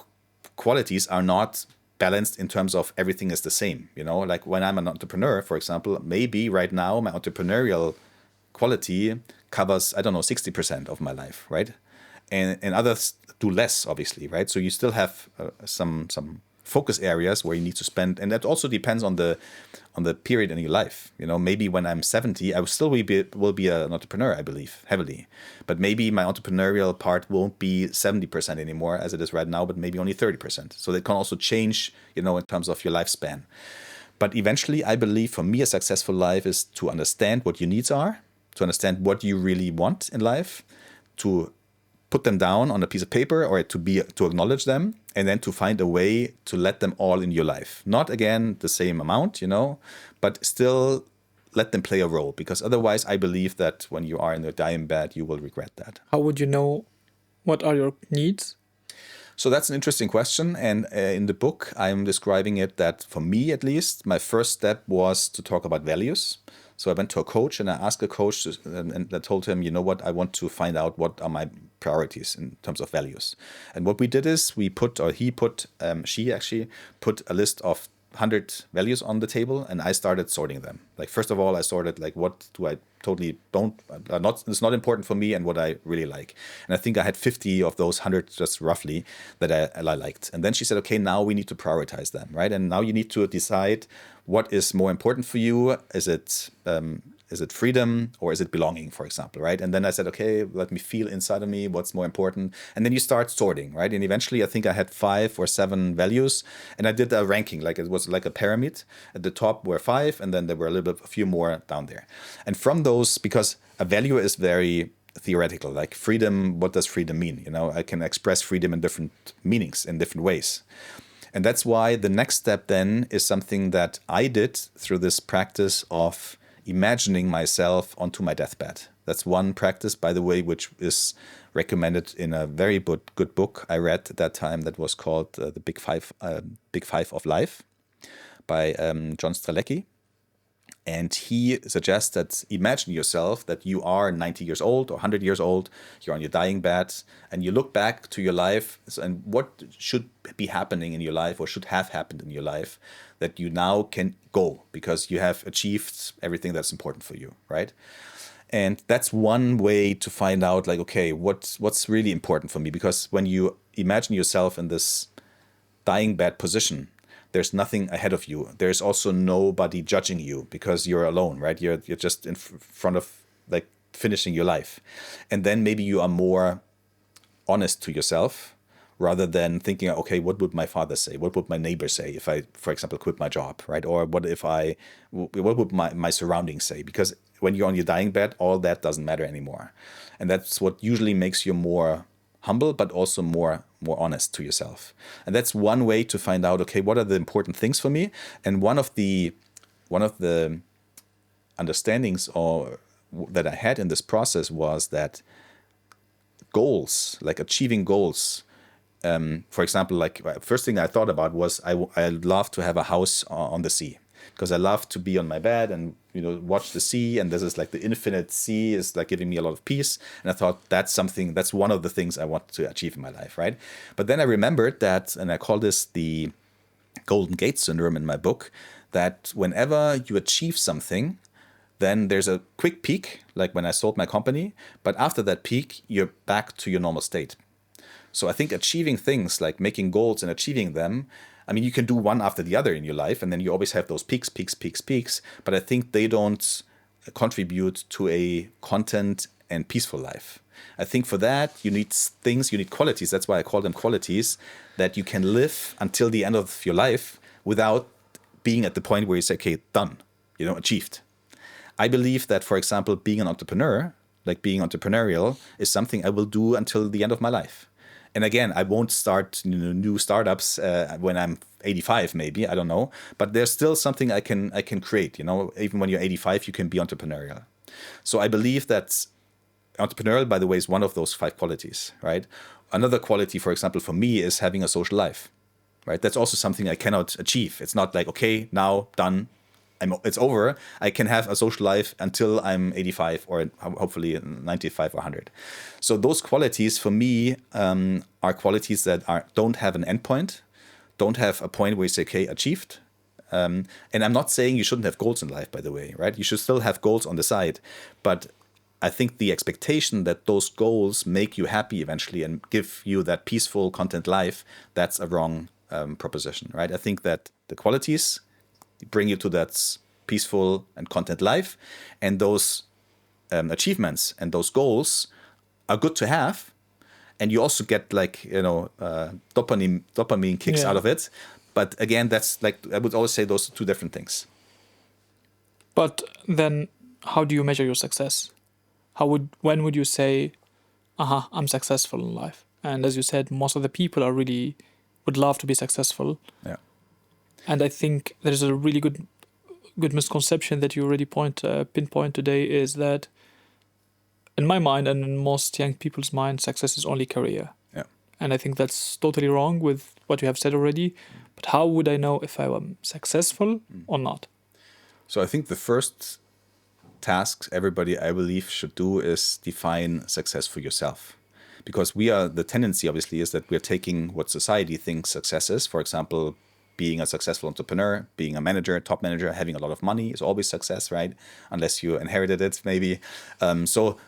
qualities are not balanced in terms of everything is the same. Like when I'm an entrepreneur, for example, maybe right now my entrepreneurial quality covers, 60% of my life, right? And others do less, obviously, right? So you still have some focus areas where you need to spend, and that also depends on the period in your life. Maybe when I'm 70, I will still will be an entrepreneur, I believe, heavily. But maybe my entrepreneurial part won't be 70% anymore as it is right now, but maybe only 30%. So that can also change, in terms of your lifespan. But eventually, I believe for me, a successful life is to understand what your needs are, to understand what you really want in life, to put them down on a piece of paper or to acknowledge them, and then to find a way to let them all in your life. Not again the same amount, but still let them play a role, because otherwise I believe that when you are in your dying bed, you will regret that. How would you know what are your needs? So that's an interesting question. And in the book, I'm describing it that for me, at least, my first step was to talk about values. So I went to a coach and I asked a coach, and I told him, I want to find out what are my priorities in terms of values. And what we did is she actually put a list of 100 values on the table, and I started sorting them. Like, first of all, I sorted like, what do I totally it's not important for me, and what I really like. And I think I had 50 of those 100, just roughly, that I liked. And then she said, okay, now we need to prioritize them, right? And now you need to decide what is more important for you. Is it freedom, or is it belonging, for example, right? And then I said, okay, let me feel inside of me what's more important. And then you start sorting, right? And eventually I think I had 5 or 7 values, and I did a ranking, like it was like a pyramid. At the top were 5, and then there were a few more down there. And from those, because a value is very theoretical, like freedom, what does freedom mean? I can express freedom in different meanings, in different ways. And that's why the next step then is something that I did through this practice of imagining myself onto my deathbed. That's one practice, by the way, which is recommended in a very good book I read at that time that was called The Big Five of Life by John Strelecki. And he suggests that imagine yourself that you are 90 years old or 100 years old, you're on your dying bed, and you look back to your life and what should be happening in your life or should have happened in your life that you now can go because you have achieved everything that's important for you, right? And that's one way to find out, like, okay, what's really important for me? Because when you imagine yourself in this dying bed position, there's nothing ahead of you. There's also nobody judging you because you're alone, right? You're just in front of like finishing your life. And then maybe you are more honest to yourself rather than thinking, okay, what would my father say? What would my neighbor say if I, for example, quit my job, right? Or what would my surroundings say? Because when you're on your dying bed, all that doesn't matter anymore. And that's what usually makes you more humble, but also more honest to yourself. And that's one way to find out, okay, what are the important things for me? And one of the understandings that I had in this process was that goals, like achieving goals, For example, like first thing I thought about was I love to have a house on the sea, because I love to be on my bed and watch the sea, and this is like the infinite sea is like giving me a lot of peace. And I thought that's one of the things I want to achieve in my life, right? But then I remembered that, and I call this the Golden Gate Syndrome in my book, that whenever you achieve something, then there's a quick peak, like when I sold my company, but after that peak, you're back to your normal state. So I think achieving things, like making goals and achieving them, I mean, you can do one after the other in your life, and then you always have those peaks, but I think they don't contribute to a content and peaceful life. I think for that, you need things, you need qualities. That's why I call them qualities, that you can live until the end of your life without being at the point where you say, okay, done, achieved. I believe that, for example, being an entrepreneur, like being entrepreneurial, is something I will do until the end of my life. And again, I won't start new startups when I'm 85, maybe, I don't know. But there's still something I can create. Even when you're 85, you can be entrepreneurial. So I believe that entrepreneurial, by the way, is one of those 5 qualities, right? Another quality, for example, for me is having a social life, right? That's also something I cannot achieve. It's not like, okay, now done, it's over. I can have a social life until I'm 85 or hopefully 95 or 100. So those qualities for me are qualities that don't have an endpoint, don't have a point where you say, okay, achieved. And I'm not saying you shouldn't have goals in life, by the way, right? You should still have goals on the side. But I think the expectation that those goals make you happy eventually and give you that peaceful content life, that's a wrong proposition, right? I think that the qualities bring you to that peaceful and content life, and those achievements and those goals are good to have, and you also get like dopamine kicks out of it. But again, that's like, I would always say those are 2 different things. But then how do you measure your success? When would you say, I'm successful in life? And as you said, most of the people would love to be successful. Yeah. And I think there's a really good misconception that you already pinpoint today, is that in my mind and in most young people's mind, success is only career. Yeah. And I think that's totally wrong with what you have said already. But how would I know if I am successful or not? So I think the first task everybody, I believe, should do is define success for yourself. Because the tendency obviously is that we're taking what society thinks success is. For example, being a successful entrepreneur, being a manager, top manager, having a lot of money is always success, right? Unless you inherited it, maybe. So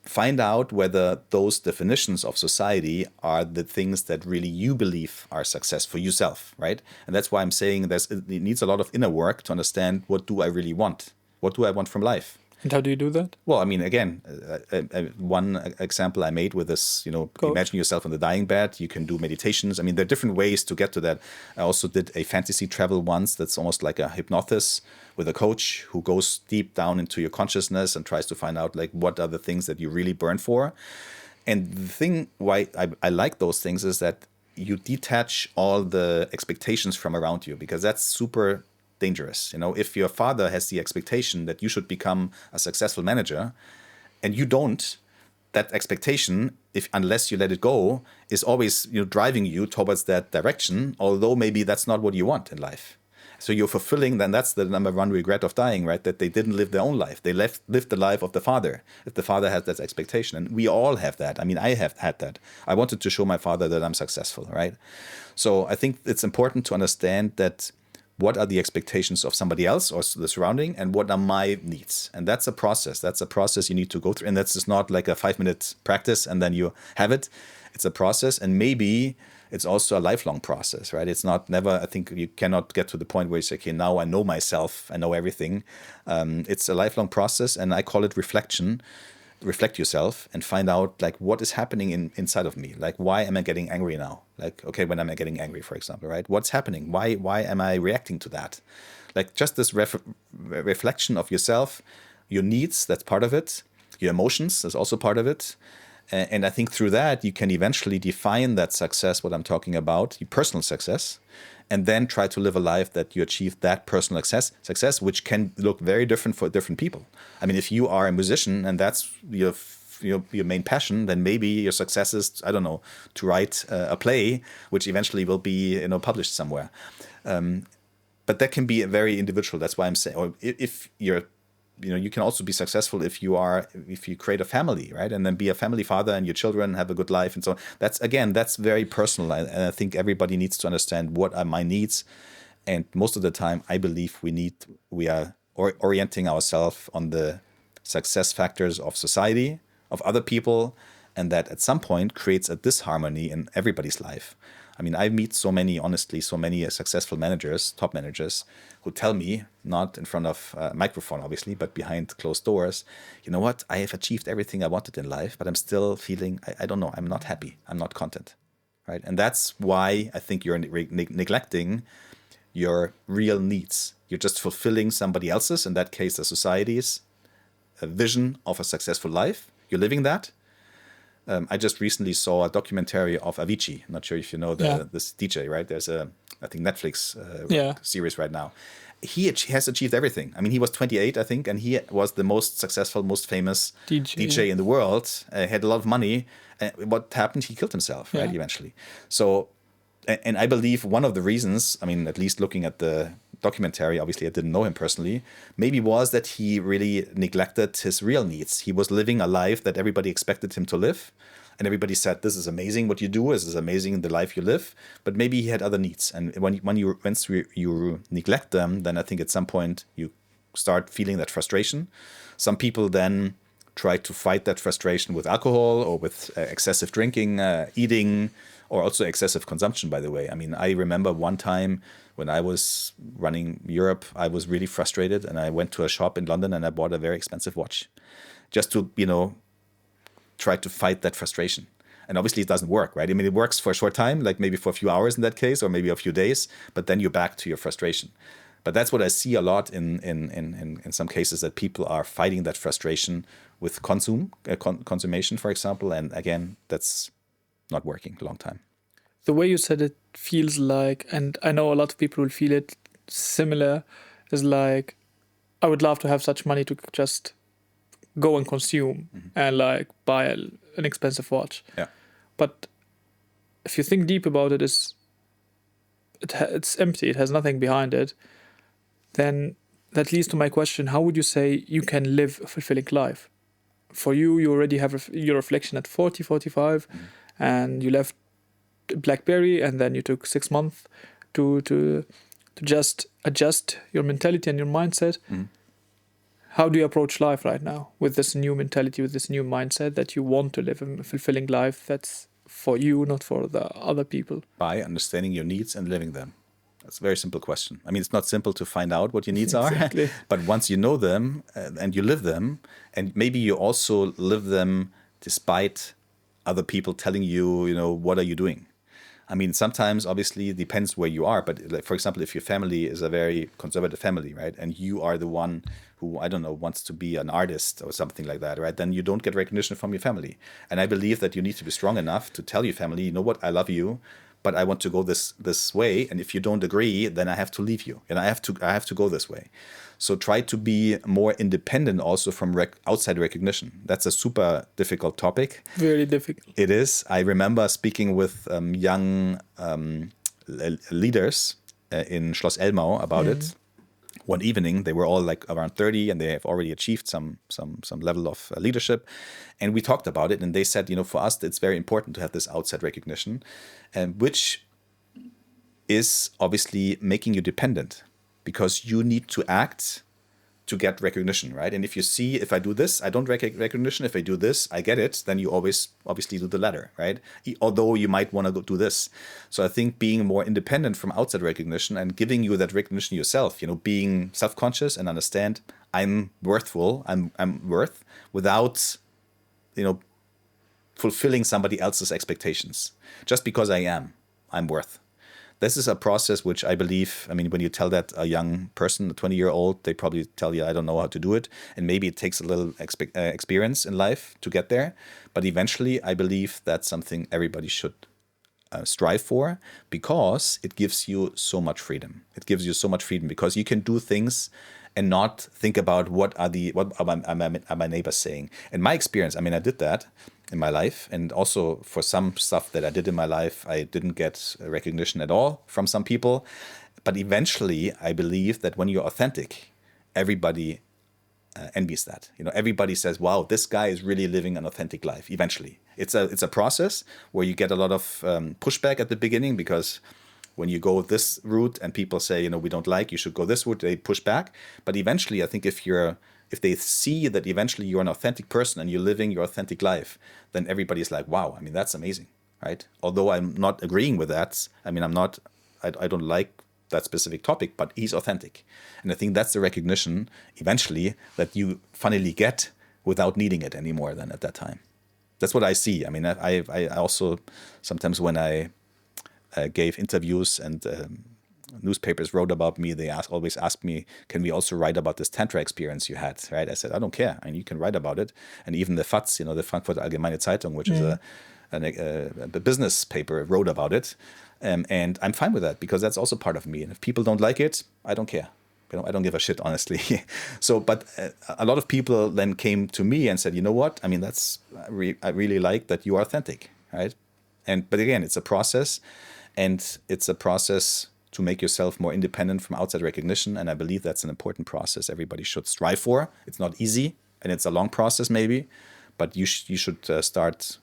find out whether those definitions of society are the things that really you believe are success for yourself, right? And that's why I'm saying it needs a lot of inner work to understand, what do I really want? What do I want from life? And how do you do that? Well, I mean, again, one example I made with this, imagine yourself on the dying bed. You can do meditations. I mean, there are different ways to get to that. I also did a fantasy travel once that's almost like a hypnosis with a coach who goes deep down into your consciousness and tries to find out, like, what are the things that you really burn for. And the thing why I like those things is that you detach all the expectations from around you, because that's super dangerous. If your father has the expectation that you should become a successful manager and you don't, that expectation, unless you let it go, is always driving you towards that direction, although maybe that's not what you want in life. So you're fulfilling, then that's the number 1 regret of dying, right? That they didn't live their own life. They lived the life of the father. If the father has that expectation, and we all have that. I mean, I have had that. I wanted to show my father that I'm successful, right? So I think it's important to understand that what are the expectations of somebody else or the surrounding, and what are my needs? And that's a process. That's a process you need to go through. And that's just not like a 5-minute practice and then you have it. It's a process. And maybe it's also a lifelong process, right? It's not never, I think you cannot get to the point where you say, okay, now I know myself, I know everything. It's a lifelong process, and I call it reflection. Reflect yourself and find out, like, what is happening inside of me. Like, why am I getting angry now? Like, okay, when am I getting angry, for example, right? What's happening? Why am I reacting to that? Like, just this reflection of yourself, your needs, that's part of it. Your emotions, that's also part of it. And I think through that, you can eventually define that success, what I'm talking about, your personal success, and then try to live a life that you achieve that personal success, which can look very different for different people. I mean, if you are a musician and that's your your main passion, then maybe your success is, I don't know, to write a play, which eventually will be published somewhere. But that can be very individual. That's why I'm saying, or if you're, you can also be successful if you create a family, right? And then be a family father and your children have a good life and so on. That's very personal. And I think everybody needs to understand what are my needs. And most of the time, I believe we are orienting ourselves on the success factors of society, of other people, and that at some point creates a disharmony in everybody's life. I mean, I meet so many successful managers, top managers, who tell me, not in front of a microphone, obviously, but behind closed doors, you know what, I have achieved everything I wanted in life, but I'm still feeling, I don't know, I'm not happy, I'm not content, right? And that's why I think you're neglecting your real needs. You're just fulfilling somebody else's, in that case, the society's vision of a successful life. You're living that. I just recently saw a documentary of Avicii. I'm not sure if you know this DJ, right? There's I think Netflix series right now. He has achieved everything. I mean, he was 28, I think, and he was the most successful, most famous DJ in the world. Had a lot of money. What happened? He killed himself, right? Eventually. So, and I believe one of the reasons, I mean, at least looking at the documentary, obviously I didn't know him personally, maybe was that he really neglected his real needs. He was living a life that everybody expected him to live. And everybody said, this is amazing what you do, this is amazing the life you live. But maybe he had other needs. And once you neglect them, then I think at some point you start feeling that frustration. Some people then try to fight that frustration with alcohol or with excessive drinking, eating, or also excessive consumption, by the way. I mean, I remember one time when I was running Europe, I was really frustrated and I went to a shop in London and I bought a very expensive watch just to, try to fight that frustration. And obviously it doesn't work, right? I mean, it works for a short time, like maybe for a few hours in that case, or maybe a few days, but then you're back to your frustration. But that's what I see a lot in some cases, that people are fighting that frustration with consummation, for example. And again, that's not working a long time. The way you said it feels like, and I know a lot of people will feel it similar, is like, I would love to have such money to just go and consume and like buy an expensive watch. Yeah. But if you think deep about it, it's empty. It has nothing behind it. Then that leads to my question: how would you say you can live a fulfilling life? For you, you already have your reflection at 40, 45, and you left Blackberry, and then you took 6 months to just adjust your mentality and your mindset. How do you approach life right now with this new mentality, with this new mindset that you want to live a fulfilling life that's for you, not for the other people? By understanding your needs and living them. That's a very simple question. I mean, it's not simple to find out what your needs are, but once you know them and you live them, and maybe you also live them despite other people telling you, what are you doing? I mean, sometimes obviously it depends where you are, but like, for example, if your family is a very conservative family, right, and you are the one who, I don't know, wants to be an artist or something like that, right, then you don't get recognition from your family. And I believe that you need to be strong enough to tell your family, you know what, I love you, but I want to go this way, and if you don't agree, then I have to leave you, and I have to go this way. So try to be more independent also from outside recognition. That's a super difficult topic. Very difficult. It is. I remember speaking with young leaders in Schloss Elmau about it. One evening, they were all like around 30, and they have already achieved some level of leadership. And we talked about it, and they said, for us, it's very important to have this outside recognition, which is obviously making you dependent, because you need to act to get recognition, right? And if you see, if I do this, I don't get recognition. If I do this, I get it. Then you always obviously do the latter, right? Although you might want to go do this. So I think being more independent from outside recognition and giving you that recognition yourself, being self-conscious and understand I'm worthful, I'm worth, without, fulfilling somebody else's expectations. Just because I'm worth. This is a process which I believe, when you tell that a young person, a 20-year-old, they probably tell you, I don't know how to do it. And maybe it takes a little experience in life to get there. But eventually, I believe that's something everybody should strive for, because it gives you so much freedom. It gives you so much freedom because you can do things and not think about what are my neighbors saying. In my experience, I mean, I did that in my life, and also for some stuff that I did in my life, I didn't get recognition at all from some people. But eventually, I believe that when you're authentic, everybody envies that. You know, everybody says, "Wow, this guy is really living an authentic life." Eventually, it's a process where you get a lot of pushback at the beginning, because when you go this route and people say, you know, we don't like, you should go this route, they push back. But eventually, I think if they see that eventually you're an authentic person and you're living your authentic life, then everybody's like, wow, I mean, that's amazing, right? Although I'm not agreeing with that. I mean, I don't like that specific topic, but he's authentic. And I think that's the recognition eventually that you finally get without needing it anymore than at that time. That's what I see. I mean, I also sometimes when I gave interviews and newspapers wrote about me, they always ask me, can we also write about this Tantra experience you had, right? I said, I don't care. I mean, you can write about it. And even the FAZ, you know, the Frankfurter Allgemeine Zeitung, which is a business paper, wrote about it. And I'm fine with that, because that's also part of me. And if people don't like it, I don't care. You know, I don't give a shit, honestly. So, but a lot of people then came to me and said, you know what? I mean, I really like that you are authentic, right? But again, it's a process, and it's a process to make yourself more independent from outside recognition. And I believe that's an important process everybody should strive for. It's not easy, and it's a long process maybe, but you should start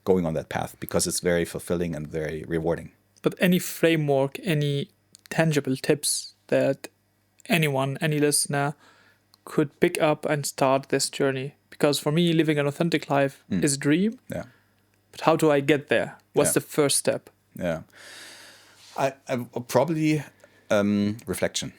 going on that path, because it's very fulfilling and very rewarding. But any framework, any tangible tips that anyone, any listener could pick up and start this journey? Because for me, living an authentic life is a dream. Yeah. But how do I get there? What's the first step? Yeah. I probably reflection.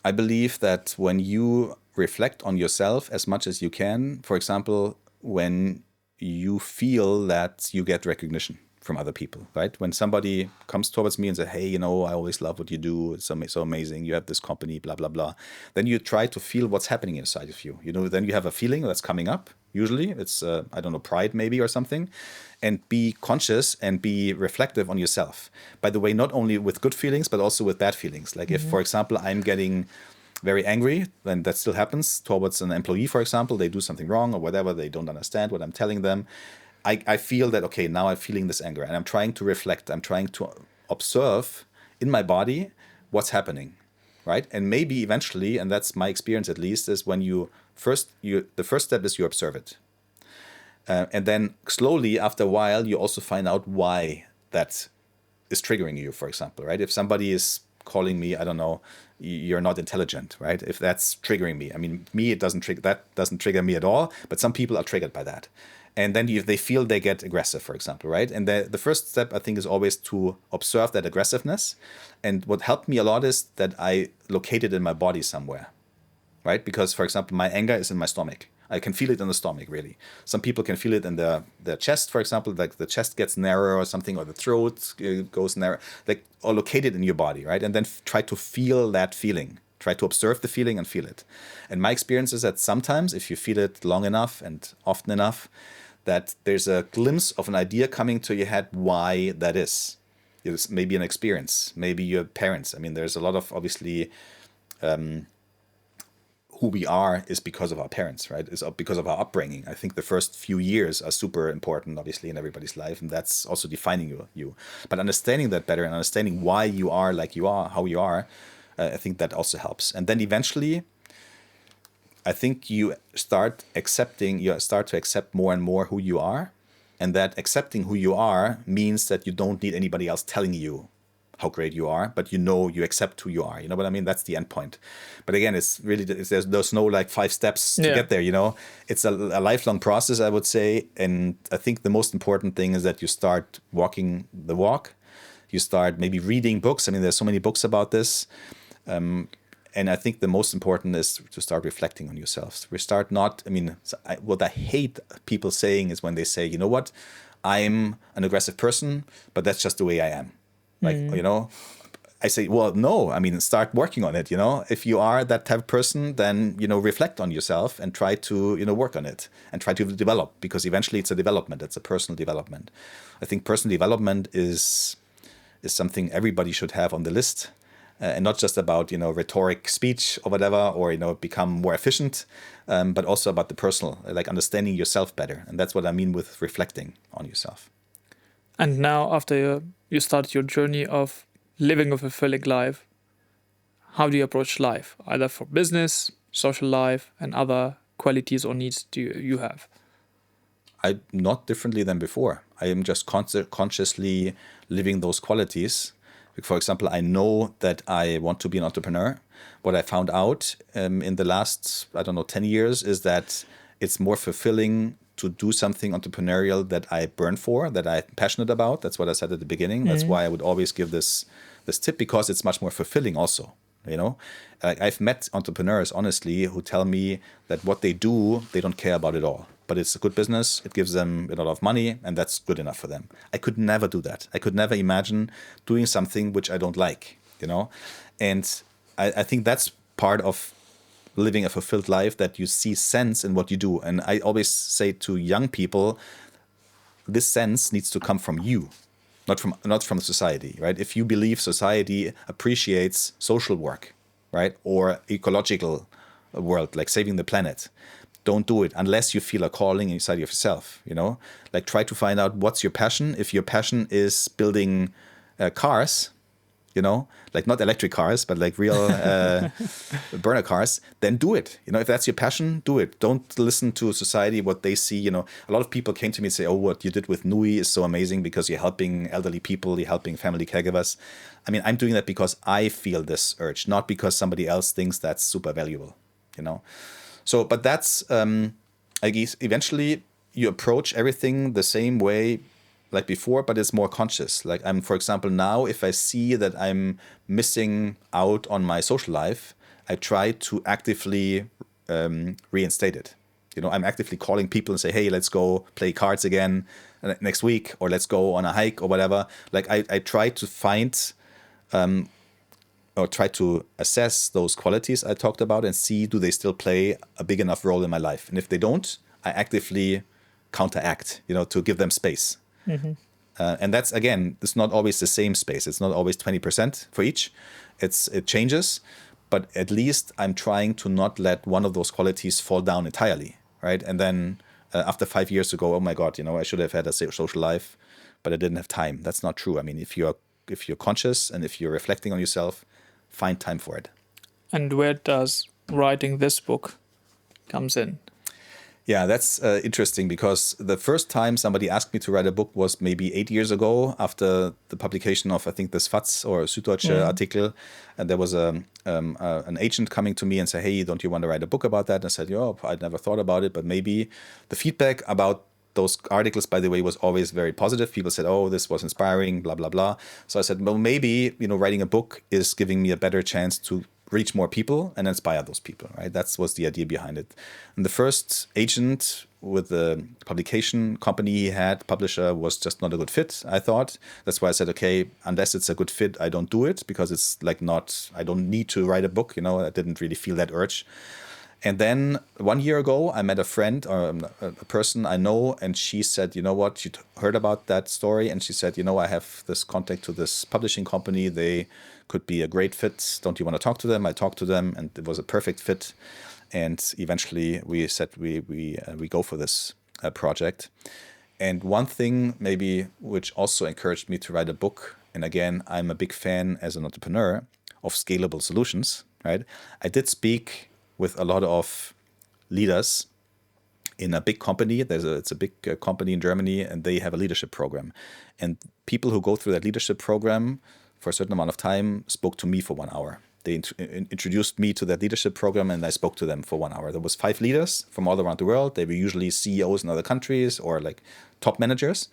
I believe that when you reflect on yourself as much as you can, for example, when you feel that you get recognition from other people, right? When somebody comes towards me and says, hey, you know, I always love what you do. It's so amazing. You have this company, blah, blah, blah. Then you try to feel what's happening inside of you. You know, then you have a feeling that's coming up. Usually it's, I don't know, pride maybe or something. And be conscious and be reflective on yourself. By the way, not only with good feelings, but also with bad feelings. Like if, for example, I'm getting very angry, then that still happens towards an employee, for example, they do something wrong or whatever, they don't understand what I'm telling them. I feel that, okay, now I'm feeling this anger, and I'm trying to reflect, I'm trying to observe in my body what's happening, right? And maybe eventually, and that's my experience at least, is when the first step is you observe it. And then slowly, after a while, you also find out why that is triggering you, for example, right? If somebody is calling me, I don't know, you're not intelligent, right? If that's triggering me, I mean, that doesn't trigger me at all, but some people are triggered by that. And then they feel they get aggressive, for example, right? And the first step, I think, is always to observe that aggressiveness. And what helped me a lot is that I locate it in my body somewhere, right? Because, for example, my anger is in my stomach. I can feel it in the stomach, really. Some people can feel it in their chest, for example, like the chest gets narrower or something, or the throat goes narrow, like, or locate it in your body, right? And then try to feel that feeling. Try to observe the feeling and feel it. And my experience is that sometimes, if you feel it long enough and often enough, that there's a glimpse of an idea coming to your head why that is. It's maybe an experience, maybe your parents. I mean, there's a lot of, obviously, who we are is because of our parents, right? It's because of our upbringing. I think the first few years are super important, obviously, in everybody's life, and that's also defining you. But understanding that better and understanding why you are like you are, how you are, I think that also helps. And then eventually, I think you start to accept more and more who you are. And that accepting who you are means that you don't need anybody else telling you how great you are, but you accept who you are. You know what I mean? That's the end point. But again, it's really, there's no like 5 steps to get there, you know? It's a lifelong process, I would say. And I think the most important thing is that you start walking the walk. You start maybe reading books. I mean, there's so many books about this. And I think the most important is to start reflecting on yourself. What I hate people saying is when they say, you know what, I'm an aggressive person, but that's just the way I am. Like, you know, I say, well, no, I mean, start working on it, you know. If you are that type of person, then, you know, reflect on yourself and try to, you know, work on it and try to develop, because eventually it's a development. It's a personal development. I think personal development is something everybody should have on the list. and not just about, rhetoric speech or whatever, or, become more efficient, but also about the personal, like understanding yourself better. And that's what I mean with reflecting on yourself. And now, after you started your journey of living a fulfilling life, how do you approach life, either for business, social life, and other qualities or needs do you have? I'm not differently than before. I am just consciously living those qualities. For example, I know that I want to be an entrepreneur. What I found out in the last, 10 years is that it's more fulfilling to do something entrepreneurial that I burn for, that I'm passionate about. That's what I said at the beginning. That's why I would always give this tip, because it's much more fulfilling also. I've met entrepreneurs, honestly, who tell me that what they do, they don't care about it all. But it's a good business. It gives them a lot of money, and that's good enough for them. I could never do that. I could never imagine doing something which I don't like, And I think that's part of living a fulfilled life, that you see sense in what you do. And I always say to young people, this sense needs to come from you, not from society, right? If you believe society appreciates social work, right, or ecological world, like saving the planet, don't do it unless you feel a calling inside of yourself. Like, try to find out what's your passion. If your passion is building cars, like not electric cars, but like real burner cars, then do it. If that's your passion, do it. Don't listen to society, what they see. A lot of people came to me and say, oh, what you did with Nui is so amazing because you're helping elderly people, you're helping family caregivers. I mean, I'm doing that because I feel this urge, not because somebody else thinks that's super valuable, So, but that's, I guess, eventually you approach everything the same way like before, but it's more conscious. Like, for example, now, if I see that I'm missing out on my social life, I try to actively reinstate it. I'm actively calling people and say, hey, let's go play cards again next week, or let's go on a hike or whatever. Like, I try to find or try to assess those qualities I talked about and see, do they still play a big enough role in my life? And if they don't, I actively counteract, to give them space. And that's, again, it's not always the same space. It's not always 20% for each. It changes, but at least I'm trying to not let one of those qualities fall down entirely, right? And then after 5 years to go, oh my God, I should have had a social life, but I didn't have time. That's not true. I mean, if you're conscious and if you're reflecting on yourself, find time for it. And where does writing this book comes in? Yeah, that's interesting, because the first time somebody asked me to write a book was maybe 8 years ago, after the publication of, I think, this FAZ or Süddeutsche article. And there was an agent coming to me and said, hey, don't you want to write a book about that? And I said, yeah, I'd never thought about it, but maybe. The feedback about those articles, by the way, was always very positive. People said, oh, this was inspiring, blah, blah, blah. So I said, well, maybe, writing a book is giving me a better chance to reach more people and inspire those people, right? That was the idea behind it. And the first agent with the publication company he had, publisher, was just not a good fit, I thought. That's why I said, okay, unless it's a good fit, I don't do it, because it's like I don't need to write a book, I didn't really feel that urge. And then 1 year ago, I met a friend, or a person I know, and she said, you know what, you heard about that story? And she said, I have this contact to this publishing company. They could be a great fit. Don't you want to talk to them? I talked to them, and it was a perfect fit. And eventually we said we go for this project. And one thing maybe which also encouraged me to write a book, and again, I'm a big fan as an entrepreneur of scalable solutions, right? I did speak with a lot of leaders in a big company. It's a big company in Germany, and they have a leadership program. And people who go through that leadership program for a certain amount of time spoke to me for 1 hour. They introduced me to that leadership program, and I spoke to them for 1 hour. There was 5 leaders from all around the world. They were usually CEOs in other countries, or like top managers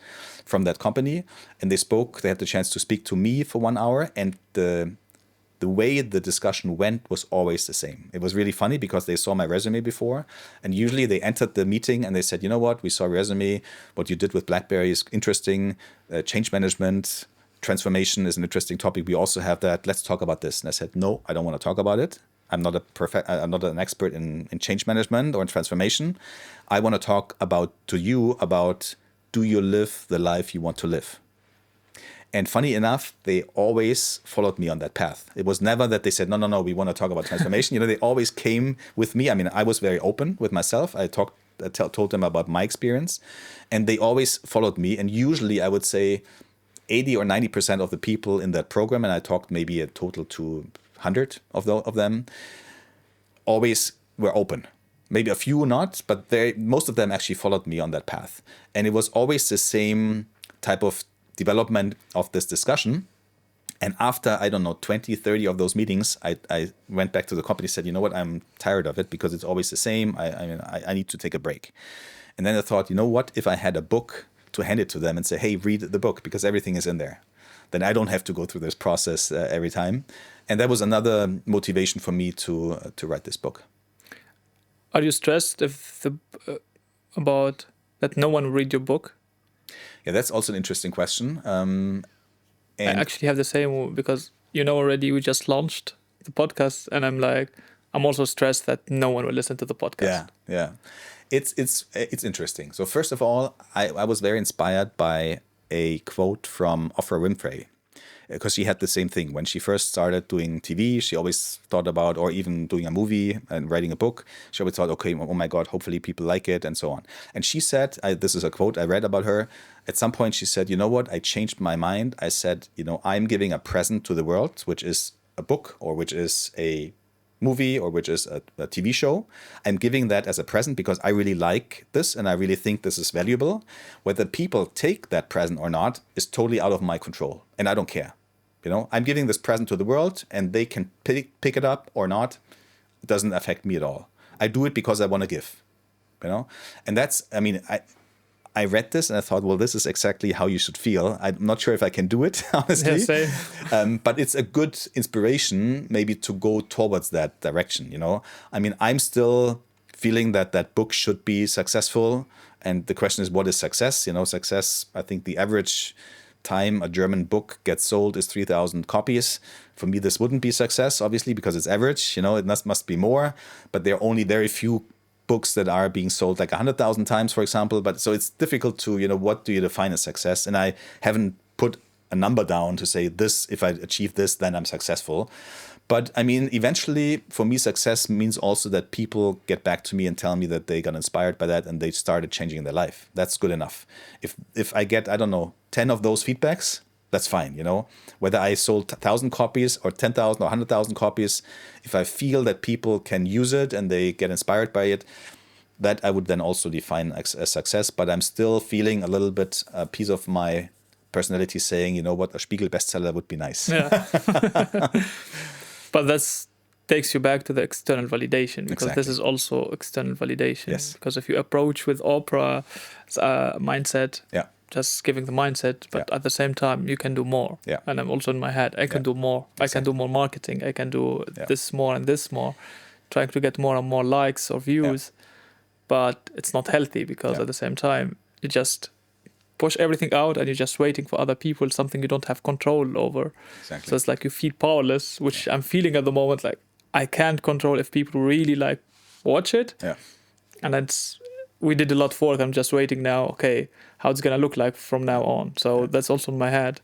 from that company. And they had the chance to speak to me for 1 hour. And the way the discussion went was always the same. It was really funny, because they saw my resume before, and usually they entered the meeting and they said, you know what, we saw your resume, what you did with Blackberry is interesting, change management, transformation is an interesting topic. We also have that. Let's talk about this. And I said, no, I don't want to talk about it. I'm not an expert in change management or in transformation. I want to talk about do you live the life you want to live? And funny enough, they always followed me on that path. It was never that they said, no, we want to talk about transformation. They always came with me. I mean, I was very open with myself. I told them about my experience, and they always followed me. And usually I would say 80 or 90% of the people in that program, and I talked maybe a total to 100 of them, always were open. Maybe a few not, but most of them actually followed me on that path. And it was always the same type of development of this discussion. And after, 20, 30 of those meetings, I went back to the company and said, you know what, I'm tired of it because it's always the same. I need to take a break. And then I thought, you know what, if I had a book to hand it to them and say, hey, read the book because everything is in there, then I don't have to go through this process every time. And that was another motivation for me to write this book. Are you stressed about that no one will read your book? Yeah, that's also an interesting question. I actually have the same because already we just launched the podcast, and I'm also stressed that no one will listen to the podcast. Yeah. It's interesting. So first of all, I was very inspired by a quote from Oprah Winfrey, because she had the same thing. When she first started doing TV, she always thought about, or even doing a movie and writing a book, she always thought, okay, oh my God, hopefully people like it and so on. And she said, this is a quote I read about her. At some point she said, you know what, I changed my mind. I said, I'm giving a present to the world, which is a book or which is a movie or which is a TV show. I'm giving that as a present because I really like this and I really think this is valuable. Whether people take that present or not is totally out of my control, and I don't care. I'm giving this present to the world and they can pick it up or not. It doesn't affect me at all. I do it because I want to give, and that's, I read this and I thought, well, this is exactly how you should feel. I'm not sure if I can do it, honestly. Yeah, same. But it's a good inspiration maybe to go towards that direction, I'm still feeling that book should be successful. And the question is, what is success? Success, I think the average time a German book gets sold is 3,000 copies. For me, this wouldn't be success, obviously, because it's average. It must be more. But there are only very few books that are being sold like 100,000 times, for example. But so it's difficult to, what do you define as success? And I haven't put a number down to say this, if I achieve this, then I'm successful. But eventually for me, success means also that people get back to me and tell me that they got inspired by that and they started changing their life. That's good enough. If I get, 10 of those feedbacks, that's fine, Whether I sold 1,000 copies or 10,000 or 100,000 copies, if I feel that people can use it and they get inspired by it, that I would then also define as success. But I'm still feeling a little bit a piece of my personality saying, a Spiegel bestseller would be nice. Yeah. But that takes you back to the external validation, because This is also external validation. Yes. Because if you approach with Oprah's mindset, just giving the mindset, but at the same time, you can do more. Yeah. And I'm also in my head, I can do more. Exactly. I can do more marketing. I can do this more and this more, trying to get more and more likes or views. Yeah. But it's not healthy because at the same time, you just push everything out and you're just waiting for other people, something you don't have control over. Exactly. So it's like you feel powerless, which I'm feeling at the moment, like I can't control if people really watch it. Yeah. And we did a lot for it. I'm just waiting now, okay, how it's going to look like from now on. So that's also in my head.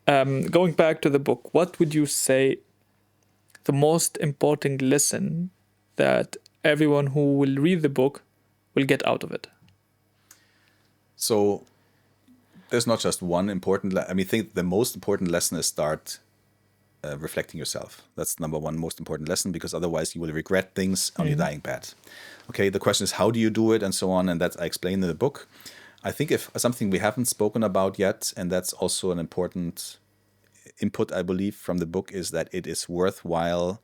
Going back to the book, what would you say the most important lesson that everyone who will read the book will get out of it? So there's not just one important, I think the most important lesson is start reflecting yourself. That's number one most important lesson, because otherwise you will regret things on your dying bed. Okay, the question is, how do you do it and so on? And that I explain in the book. I think if something we haven't spoken about yet, and that's also an important input, I believe, from the book, is that it is worthwhile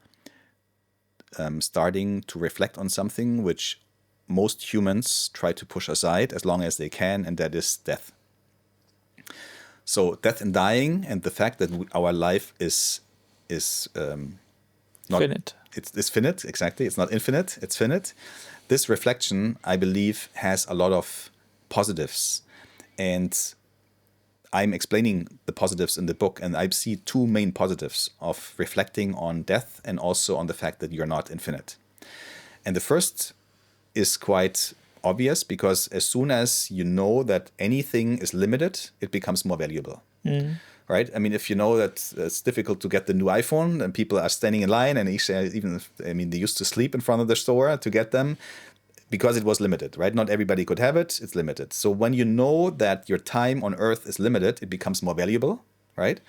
starting to reflect on something which most humans try to push aside as long as they can, and that is death. So death and dying, and the fact that our life is not finite. It's finite, exactly. It's not infinite, it's finite. This reflection, I believe, has a lot of positives. And I'm explaining the positives in the book, and I see two main positives of reflecting on death and also on the fact that you're not infinite. And the first is quite obvious, because as soon as you know that anything is limited, it becomes more valuable. Right? I mean, if you know that it's difficult to get the new iPhone and people are standing in line and they used to sleep in front of the store to get them because it was limited, right? Not everybody could have it. It's limited. So when you know that your time on earth is limited, it becomes more valuable, right?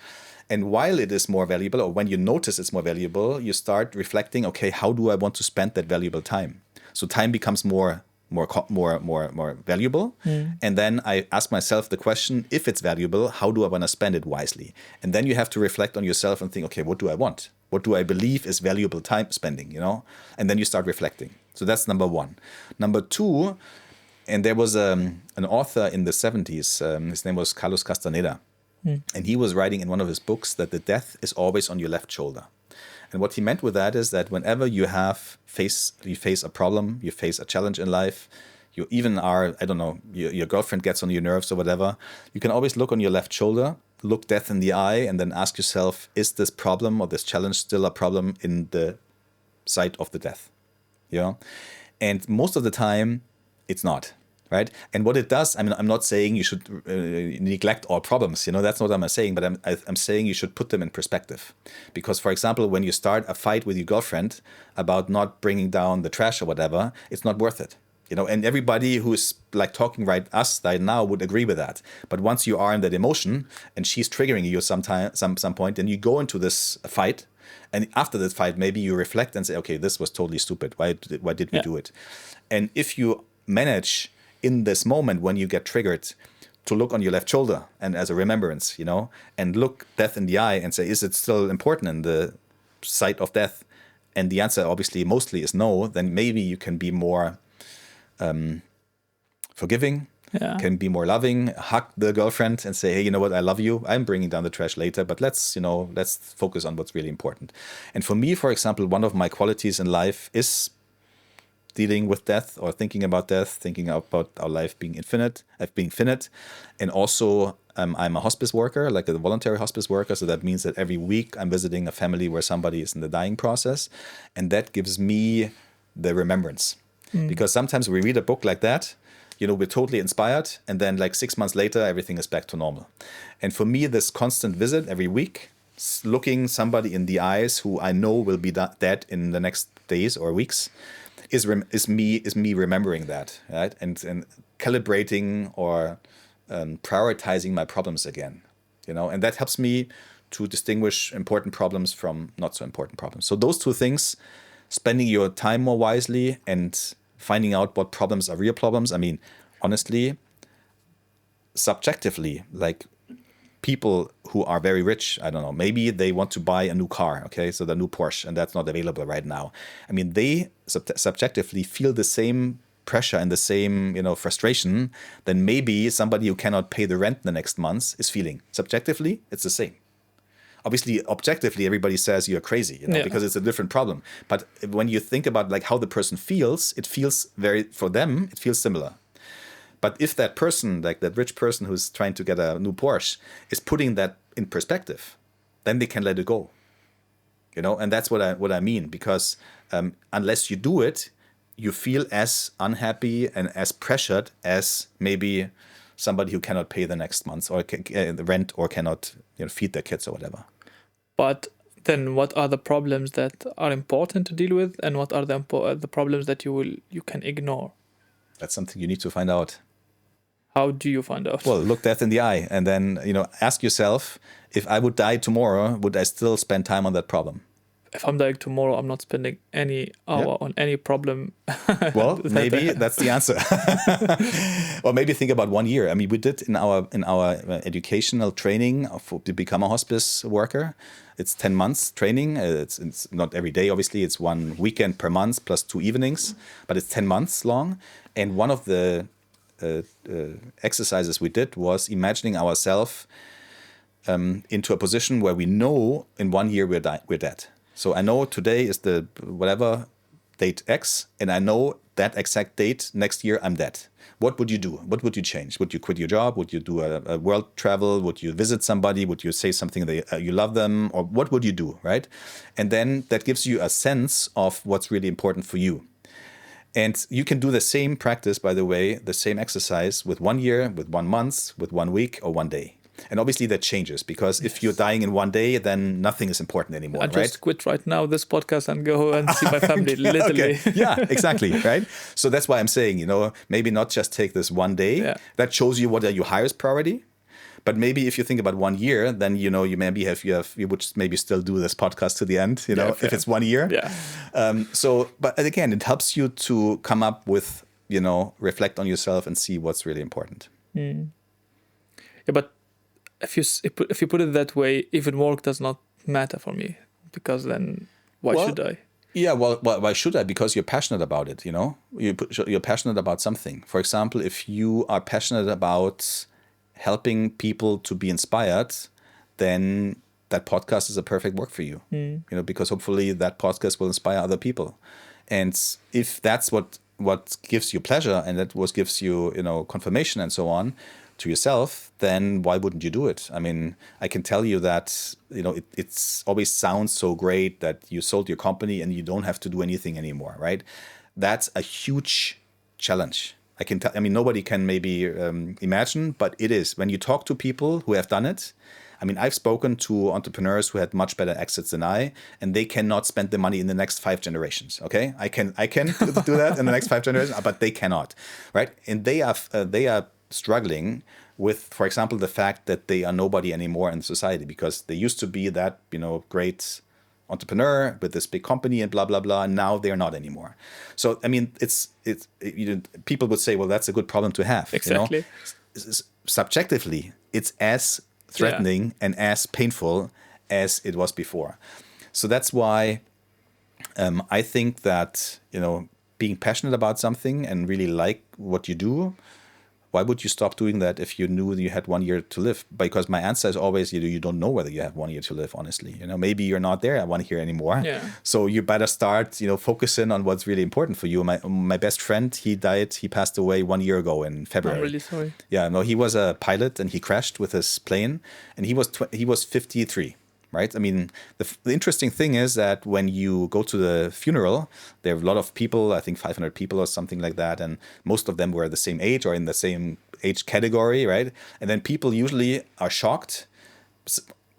And while it is more valuable, or when you notice it's more valuable, you start reflecting, okay, how do I want to spend that valuable time? So time becomes more valuable. And then I ask myself the question, if it's valuable, how do I want to spend it wisely? And then you have to reflect on yourself and think, okay, what do I want? What do I believe is valuable time spending, And then you start reflecting. So that's number one. Number two, and there was an author in the 70s, his name was Carlos Castaneda. And he was writing in one of his books that the death is always on your left shoulder. And what he meant with that is that whenever you face a problem, you face a challenge in life, you even are, I don't know, your girlfriend gets on your nerves or whatever, you can always look on your left shoulder, look death in the eye, and then ask yourself, is this problem or this challenge still a problem in the sight of the death? And most of the time, it's not. Right? And what it does, I mean, I'm not saying you should neglect all problems, that's not what I'm saying, but I'm saying you should put them in perspective. Because, for example, when you start a fight with your girlfriend about not bringing down the trash or whatever, it's not worth it. And everybody who's like talking right now would agree with that. But once you are in that emotion and she's triggering you some point, and you go into this fight, and after that fight, maybe you reflect and say, okay, this was totally stupid. Why did we do it? And if you manage in this moment when you get triggered to look on your left shoulder and as a remembrance, and look death in the eye and say, is it still important in the sight of death? And the answer obviously mostly is no, then maybe you can be more forgiving, can be more loving, hug the girlfriend and say, hey, you know what, I love you. I'm bringing down the trash later, but let's focus on what's really important. And for me, for example, one of my qualities in life is dealing with death or thinking about death, thinking about our life being finite. And also, I'm a hospice worker, like a voluntary hospice worker. So that means that every week I'm visiting a family where somebody is in the dying process. And that gives me the remembrance. Because sometimes we read a book like that, we're totally inspired. And then like 6 months later, everything is back to normal. And for me, this constant visit every week, looking somebody in the eyes who I know will be dead in the next days or weeks, is me remembering that, right? And calibrating or prioritizing my problems again, and that helps me to distinguish important problems from not so important problems. So those two things, spending your time more wisely and finding out what problems are real problems. I mean, honestly, subjectively, like people who are very rich, I don't know, maybe they want to buy a new car, okay, so the new Porsche, and that's not available right now. I mean, they subjectively feel the same pressure and the same, frustration than maybe somebody who cannot pay the rent the next month is feeling. Subjectively, it's the same. Obviously, objectively, everybody says you're crazy, because it's a different problem. But when you think about like how the person feels, for them, it feels similar. But if that person, like that rich person who's trying to get a new Porsche, is putting that in perspective, then they can let it go. And that's what I mean. Because unless you do it, you feel as unhappy and as pressured as maybe somebody who cannot pay the next month or the rent or cannot feed their kids or whatever. But then what are the problems that are important to deal with, and what are the problems that you can ignore? That's something you need to find out. How do you find out? Well, look death in the eye and then, ask yourself, if I would die tomorrow, would I still spend time on that problem? If I'm dying tomorrow, I'm not spending any hour on any problem. Well, maybe that's the answer. Or maybe think about 1 year. I mean, we did in our educational training to become a hospice worker. It's 10 months training. It's not every day, obviously. It's 1 weekend per month plus 2 evenings, but it's 10 months long. And one of the exercises we did was imagining ourselves into a position where we know in 1 year we're dead. So I know today is the whatever date X, and I know that exact date next year I'm dead. What would you do? What would you change? Would you quit your job? Would you do a world travel? Would you visit somebody? Would you say something that you love them? Or what would you do, right? And then that gives you a sense of what's really important for you. And you can do the same practice, by the way, the same exercise with 1 year, with 1 month, with 1 week, or 1 day. And obviously that changes, because if you're dying in one day, then nothing is important anymore, I right? just quit right now this podcast and go and see my family, literally. Okay. Yeah, exactly, right? So that's why I'm saying, maybe not just take this one day. Yeah. That shows you what are your highest priority. But maybe if you think about 1 year, then you maybe you would maybe still do this podcast to the end, if it's 1 year. Yeah. But again, it helps you to come up with, reflect on yourself and see what's really important. Yeah, but if you put it that way, even work does not matter for me, because then why should I? Yeah, well, why should I? Because you're passionate about it, You're passionate about something. For example, if you are passionate about helping people to be inspired, then that podcast is a perfect work for you. Because hopefully that podcast will inspire other people. And if that's what gives you pleasure, and that what gives you, confirmation and so on to yourself, then why wouldn't you do it? I mean, I can tell you that, it's always sounds so great that you sold your company and you don't have to do anything anymore, right? That's a huge challenge. Nobody can maybe imagine, but it is. When you talk to people who have done it, I've spoken to entrepreneurs who had much better exits than I, and they cannot spend the money in the next 5 generations. Okay, I can do that in the next 5 generations, but they cannot, right? And they are struggling with, for example, the fact that they are nobody anymore in society, because they used to be that great entrepreneur with this big company and blah blah blah, and now they're not anymore. So it's people would say, well, that's a good problem to have. Exactly. Subjectively, it's as threatening and as painful as it was before. So that's why I think that being passionate about something and really like what you do, why would you stop doing that if you knew you had 1 year to live? Because my answer is always, you don't know whether you have 1 year to live, honestly. Maybe you're not there at 1 year anymore. Yeah. So you better start, focusing on what's really important for you. My best friend, he passed away 1 year ago in February. I'm really sorry. Yeah, no, he was a pilot and he crashed with his plane, and he was 53. Right. The interesting thing is that when you go to the funeral, there are a lot of people, I think 500 people or something like that. And most of them were the same age or in the same age category. Right. And then people usually are shocked.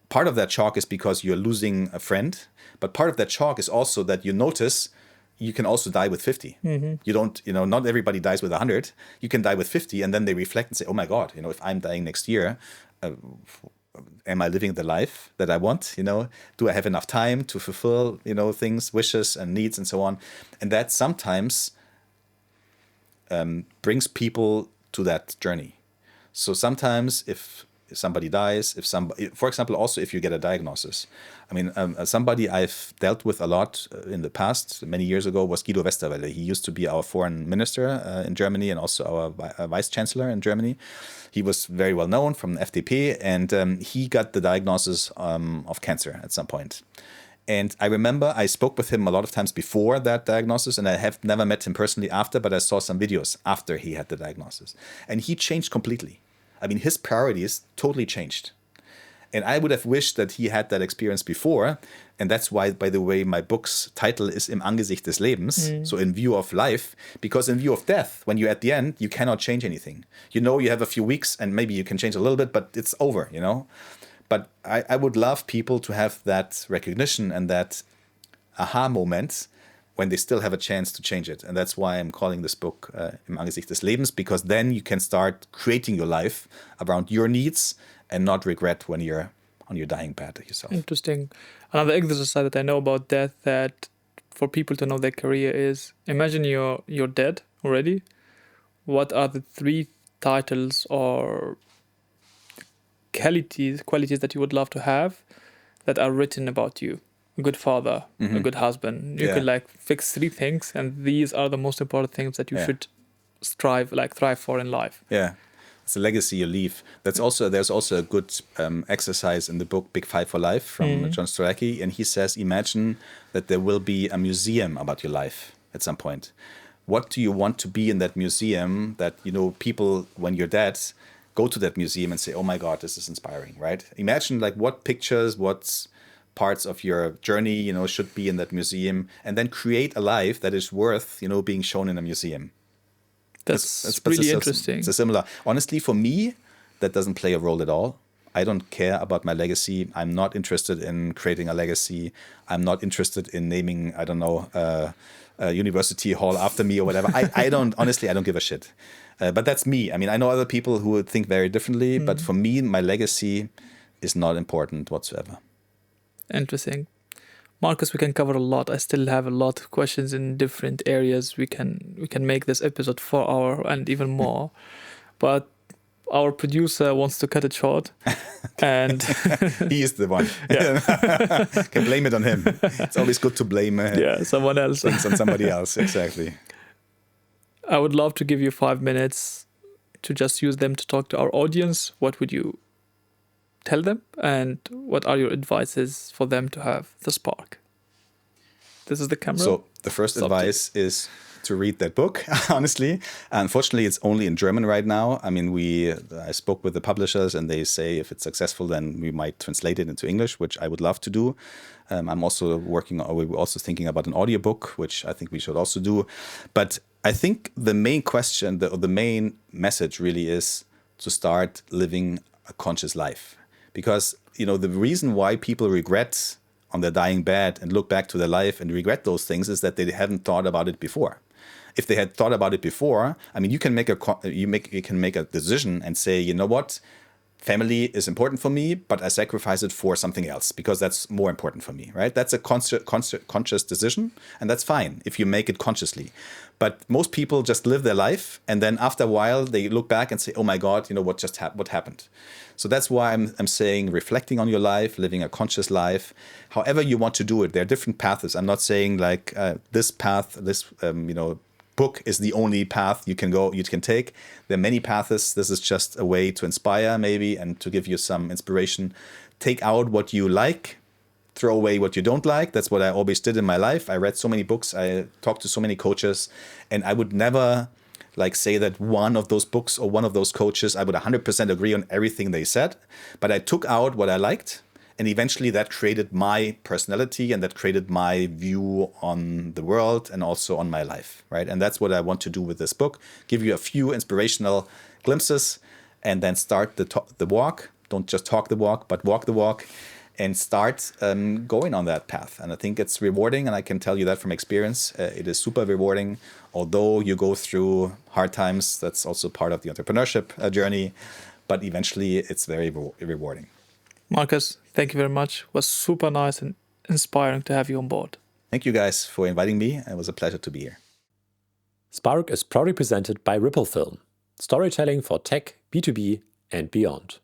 Part of that shock is because you're losing a friend. But part of that shock is also that you notice you can also die with 50. Mm-hmm. You don't, not everybody dies with 100. You can die with 50. And then they reflect and say, oh, my God, if I'm dying next year, am I living the life that I want? Do I have enough time to fulfill, things, wishes and needs and so on? And that sometimes brings people to that journey. So sometimes if somebody dies, for example, also if you get a diagnosis. Somebody I've dealt with a lot in the past, many years ago, was Guido Westerwelle. He used to be our foreign minister in Germany and also our vice chancellor in Germany. He was very well known from the FDP, and he got the diagnosis of cancer at some point. And I remember I spoke with him a lot of times before that diagnosis, and I have never met him personally after, but I saw some videos after he had the diagnosis. And he changed completely. His priorities totally changed. And I would have wished that he had that experience before. And that's why, by the way, my book's title is Im Angesicht des Lebens, so in view of life, because in view of death, when you're at the end, you cannot change anything. You have a few weeks and maybe you can change a little bit, but it's over, But I would love people to have that recognition and that aha moment when they still have a chance to change it. And that's why I'm calling this book Im Angesicht des Lebens, because then you can start creating your life around your needs and not regret when you're on your dying bed yourself. Interesting. Another exercise that I know about death, that for people to know their career, is imagine you're dead already. What are the 3 titles or qualities that you would love to have that are written about you? A good father, a good husband. You could fix 3 things, and these are the most important things that you should thrive for in life. Yeah. It's a legacy you leave. There's also a good exercise in the book Big 5 for Life from John Strelacki, and he says, imagine that there will be a museum about your life at some point. What do you want to be in that museum that, people, when you're dead, go to that museum and say, oh my God, this is inspiring, right? Imagine what pictures, what parts of your journey, should be in that museum, and then create a life that is worth, being shown in a museum. That's really interesting. It's a similar. Honestly, for me, that doesn't play a role at all. I don't care about my legacy. I'm not interested in creating a legacy. I'm not interested in naming, I don't know, a university hall after me or whatever. I don't, honestly, I don't give a shit. But that's me. I mean, I know other people who would think very differently, but for me, my legacy is not important whatsoever. Interesting. Markus, we can cover a lot. I still have a lot of questions in different areas. We can make this episode 4 hours and even more. But our producer wants to cut it short. And he is the one. Can blame it on him. It's always good to blame someone else. things on somebody else. Exactly. I would love to give you 5 minutes to just use them to talk to our audience. What would you tell them? And what are your advices for them to have the spark? This is the camera. So the first advice is to read that book, honestly. Unfortunately, it's only in German right now. I mean, I spoke with the publishers and they say if it's successful, then we might translate it into English, which I would love to do. I'm also we're also thinking about an audiobook, which I think we should also do. But I think the main question, the main message really is to start living a conscious life. Because, the reason why people regret on their dying bed and look back to their life and regret those things is that they haven't thought about it before. If they had thought about it before, I mean, you can make a decision and say, you know what, family is important for me, but I sacrifice it for something else because that's more important for me, right? That's a conscious decision, and that's fine if you make it consciously. But most people just live their life, and then after a while they look back and say, "Oh my God, what happened?" So that's why I'm saying reflecting on your life, living a conscious life, however you want to do it. There are different paths. I'm not saying like this path, book is the only path you can take. There are many paths. This is just a way to inspire maybe and to give you some inspiration. Take out what you like, throw away what you don't like. That's what I always did in my life. I read so many books. I talked to so many coaches, and I would never say that one of those books or one of those coaches, I would 100% agree on everything they said, but I took out what I liked. And eventually that created my personality and that created my view on the world and also on my life, right? And that's what I want to do with this book, give you a few inspirational glimpses and then start the walk. Don't just talk the walk, but walk the walk and start going on that path. And I think it's rewarding, and I can tell you that from experience. It is super rewarding. Although you go through hard times, that's also part of the entrepreneurship journey, but eventually it's very rewarding. Markus, thank you very much. It was super nice and inspiring to have you on board. Thank you guys for inviting me. It was a pleasure to be here. Spark is proudly presented by Ripple Film, storytelling for tech, B2B and beyond.